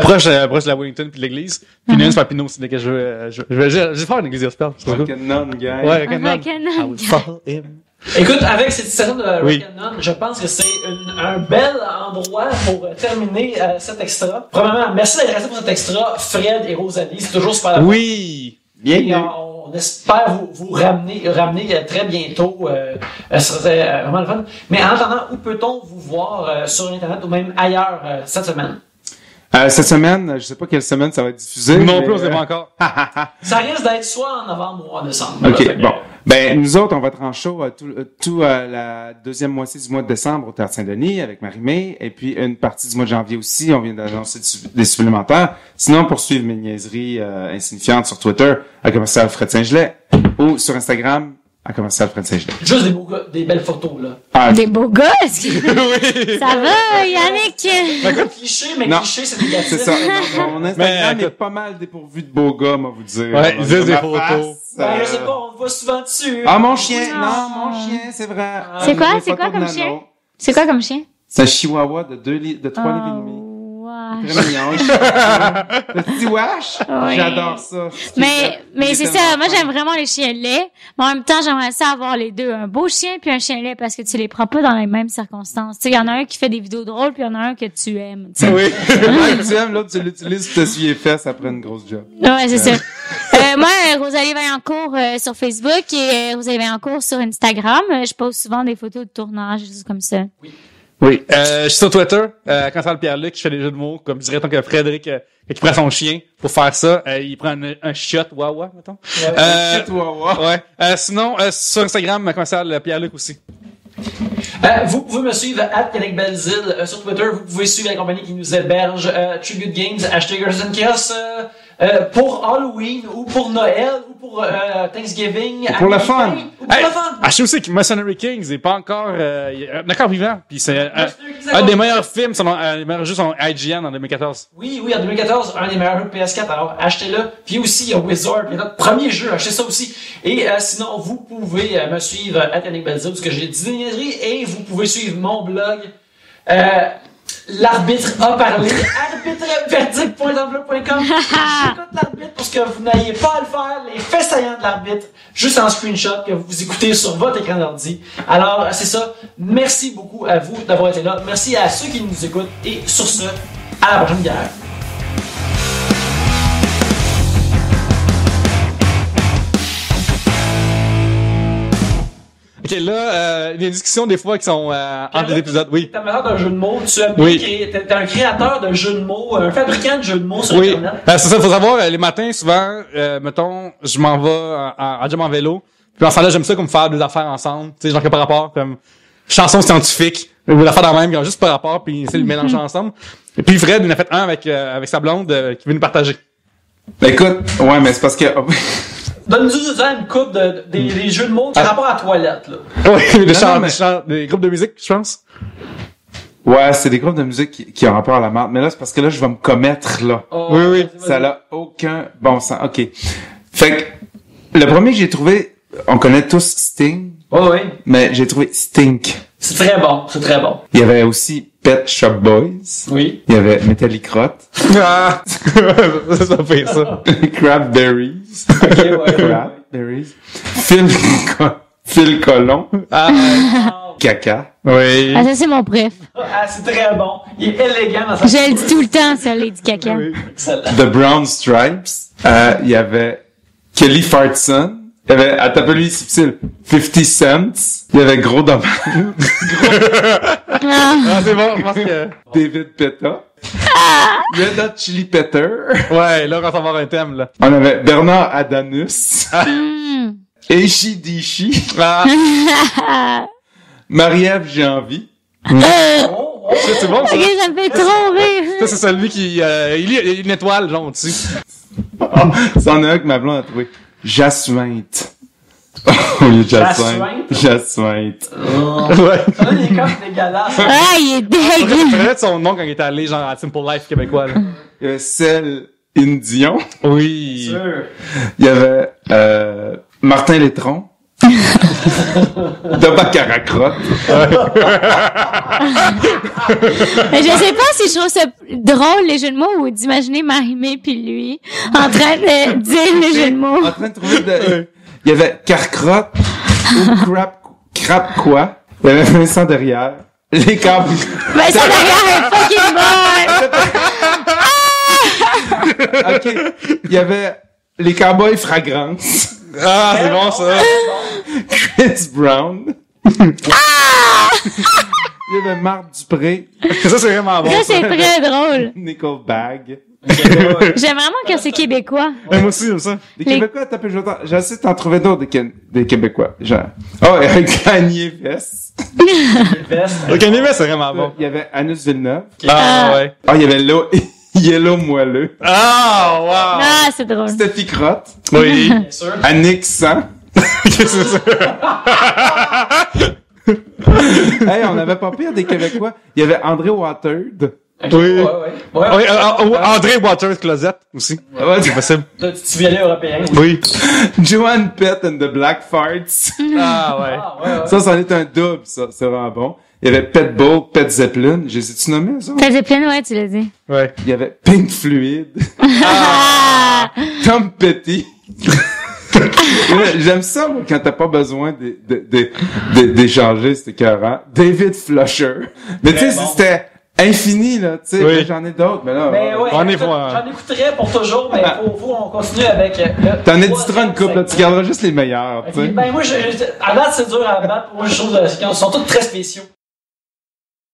Proche de la Wellington puis de l'église. Puis il y en a une sur Papineau aussi, laquelle je vais faire une église gospel. c'est trop cool. Non, gang. Ouais, avec une nonne. Avec une I nonne. will follow him. Écoute, avec cette citation de Oui. Rick and Nunn, je pense que c'est un bel endroit pour terminer cet extra. Premièrement, merci d'être resté pour cet extra, Fred et Rosalie. C'est toujours super. Oui! Et on espère vous ramener très bientôt. Ce serait vraiment le fun. Mais en attendant, où peut-on vous voir sur Internet ou même ailleurs cette semaine? Cette semaine, je sais pas quelle semaine ça va être diffusé. Non mais, plus, on sait pas encore. Ça risque d'être soit en novembre ou en décembre. OK, Fait que, bon. Ben, nous autres, on va être en show tout la deuxième moitié du mois de décembre au Théâtre Saint-Denis avec Marie-Mé, et puis une partie du mois de janvier aussi. On vient d'annoncer des supplémentaires. Sinon, pour suivre mes niaiseries insignifiantes sur Twitter, à commercial Fred Saint-Gelais, ou sur Instagram, à commercial Fred Saint-Gelais. Juste des beaux gars, des belles photos, là. Ah, Des beaux gosses! Ça va, Yannick? Pas cliché, mais Non. cliché, c'est négatif. c'est ça. Mon Instagram Mais, est pas mal dépourvu de beaux gars, moi vous dire. Ouais, ils disent des Ma photos. face, Ben, je sais pas, on le voit souvent dessus. Ah, mon chien! Non. Non, mon chien, c'est vrai. C'est quoi? Des C'est quoi photos comme de chien? Nano. C'est quoi comme chien? C'est un chihuahua de 3 livres et demi. wesh. Très mignon. Le petit wesh. Oui. J'adore ça. Mais c'est ça. Moi, j'aime vraiment les chiens laids. Mais en même temps, j'aimerais ça avoir les deux. Un beau chien puis un chien laid parce que tu les prends pas dans les mêmes circonstances. Tu sais, il y en a un qui fait des vidéos drôles puis il y en a un que tu aimes. Tu sais. Oui. Un que tu aimes, l'autre, tu l'utilises pour t'essuyer les fesses après une grosse job. Ouais, c'est ça. Moi, Rosalie Vaillancourt sur Facebook et Rosalie Vaillancourt sur Instagram. Je poste souvent des photos de tournage, des choses comme ça. Oui. Je suis sur Twitter, quand ça le Pierre-Luc, je fais des jeux de mots, comme je dirais tant que Frédéric, qui prend son chien pour faire ça, il prend un shot, wawa, mettons. Ouais. Sinon, sur Instagram, commercial Pierre-Luc aussi. Vous pouvez me suivre @YannecBelzile sur Twitter. Vous pouvez suivre la compagnie qui nous héberge, Tribute Games, #Chaos, pour Halloween ou pour Noël ou pour Thanksgiving. Pour le fun. Ou pour le fun. Je sais aussi que Mercenary Kings est pas encore, encore vivant, puis c'est un des meilleurs films, les meilleurs jeux sont IGN en 2014. Oui, en 2014, un des meilleurs jeux de PS4, alors achetez-le. Puis aussi, il y a Wizard, qui est notre premier jeu, achetez ça aussi. Et sinon, vous pouvez me suivre @YannecBelzile, parce que j'ai dit des niaiseries, et vous pouvez suivre mon blog, l'arbitre a parlé, arbitreverdict.tumblr.com. J'écoute l'arbitre parce que vous n'ayez pas à le faire, les faits saillants de l'arbitre, juste en screenshot que vous écoutez sur votre écran d'ordi. Alors, c'est ça. Merci beaucoup à vous d'avoir été là. Merci à ceux qui nous écoutent. Et sur ce, à la prochaine guerre. Ok, là, des discussions des fois qui sont entre les épisodes, oui. T'es amateur d'un jeu de mots, tu as t'es un créateur de jeux de mots, un fabricant de jeux de mots sur Internet. C'est ça, faut savoir, les matins, souvent, mettons, je m'en vais en job en vélo, puis en ce temps-là, j'aime ça comme faire des affaires ensemble, tu sais, genre que par rapport, comme chansons scientifiques, ou l'affaire dans la même, juste par rapport, puis c'est le mélanger ensemble. Et puis Fred, il en a fait un avec sa blonde qui veut nous partager. Écoute, ouais, mais c'est parce que... Donne-nous une coupe des jeux de mots qui rapport à la toilette, là. Oui, des groupes de musique, je pense. Ouais, c'est des groupes de musique qui ont rapport à la marde. Mais là, c'est parce que là, je vais me commettre, là. Oh, oui. Ça n'a aucun bon sens. OK. Fait que, le premier que j'ai trouvé, on connaît tous Sting. Oh, oui. Mais j'ai trouvé Stink. C'est très bon. Il y avait aussi Pet Shop Boys. Oui. Il y avait Metallicrot. Ah! Ça fait ça. Crabberries. Ok, ouais. Crabberries. Phil Colon. Caca. Oui. Ah, ça, c'est mon préf. Ah, c'est très bon. Il est élégant dans sa... Je le dis tout le temps, ça, Lady Caca. Oui. Excellent. The Brown Stripes. Il y avait Kelly Fartson. Il y avait, lui, c'est difficile, 50 Cents. Il y avait Gros Dommage. Ah, c'est bon, je pense que... David Petta. Red Hot Chili Pepper. Ouais, là, on va avoir un thème, là. On avait Bernard Adanus. Eishi Dishi. Ah. Marie-Ève Janvier. C'est bon, ça. Ok, ça me fait trop rire. Ça, c'est celui qui, il est une étoile, genre, dessus. C'en est un que ma blonde a trouvé. Jassuinte. Au lieu de Jacinthe. Jassuinte. Ouais. Ça a des coffres dégueulasses. Ah, il est dégueu. Je connais son nom quand il était allé, genre, à Simple Life québécois, là. Il y avait Celle Indion. Oui. Sûr. Il y avait, Martin Létron. Thomas Caracrotte. Je sais pas si je trouve ça drôle, les jeux de mots, ou d'imaginer Marie-Mé puis lui en train de dire les jeux de mots. En train de trouver il y avait Carcrotte ou Crap quoi. Il y avait Vincent derrière. Les câbles. Ben, ça derrière est fucking bon! OK. Il y avait les Cowboys Fragrance. Ah, c'est bon, ça. Chris Brown. Il y avait Marc Dupré. Ça, c'est vraiment bon. Ça, c'est très drôle. Nickelbag. J'aime vraiment que c'est québécois. Moi aussi, j'aime ça. Des Québécois, t'as pu jouer. J'essaie de t'en trouver d'autres des Québécois. Genre. Oh, il y avait Kanye West. Ok, Nivet, c'est vraiment bon. Il y avait Anus Villeneuve. Ah, ouais. Ah, il y avait Yellow Moelleux. Ah, wow. Ah, c'est drôle. Steffi Crotte. Oui. Bien sûr. Annick Sang. C'est ça. Hey, on avait pas pire des Québécois. Il y avait André Watered. Okay, Oui. Ouais. André Waters Closet aussi. Ouais, C'est possible. Le petit violet européen. Oui. Joanne Pett and the Black Farts. Ah, ouais. Ah, ouais. Ça en est un double, ça. C'est vraiment bon. Il y avait Pet Bull, Pet Zeppelin. Je les ai-tu nommés, ça? Pet Zeppelin, ouais, tu l'as dit. Ouais. Il y avait Pink Fluid. Tom Petty. J'aime ça, moi, quand t'as pas besoin d'échanger, c'était écœurant. David Flusher. Mais tu sais, c'était infini, là, tu sais. Oui. J'en ai d'autres, mais là. Mais ouais, On est écoute, voir. j'en écouterai pour toujours, mais pour vous, on continue avec le. T'en éditeras une couple, là. Tu garderas juste les meilleurs, tu sais. Ben, moi, à date, c'est dur à battre. Moi, je trouve qu'ils sont tous très spéciaux.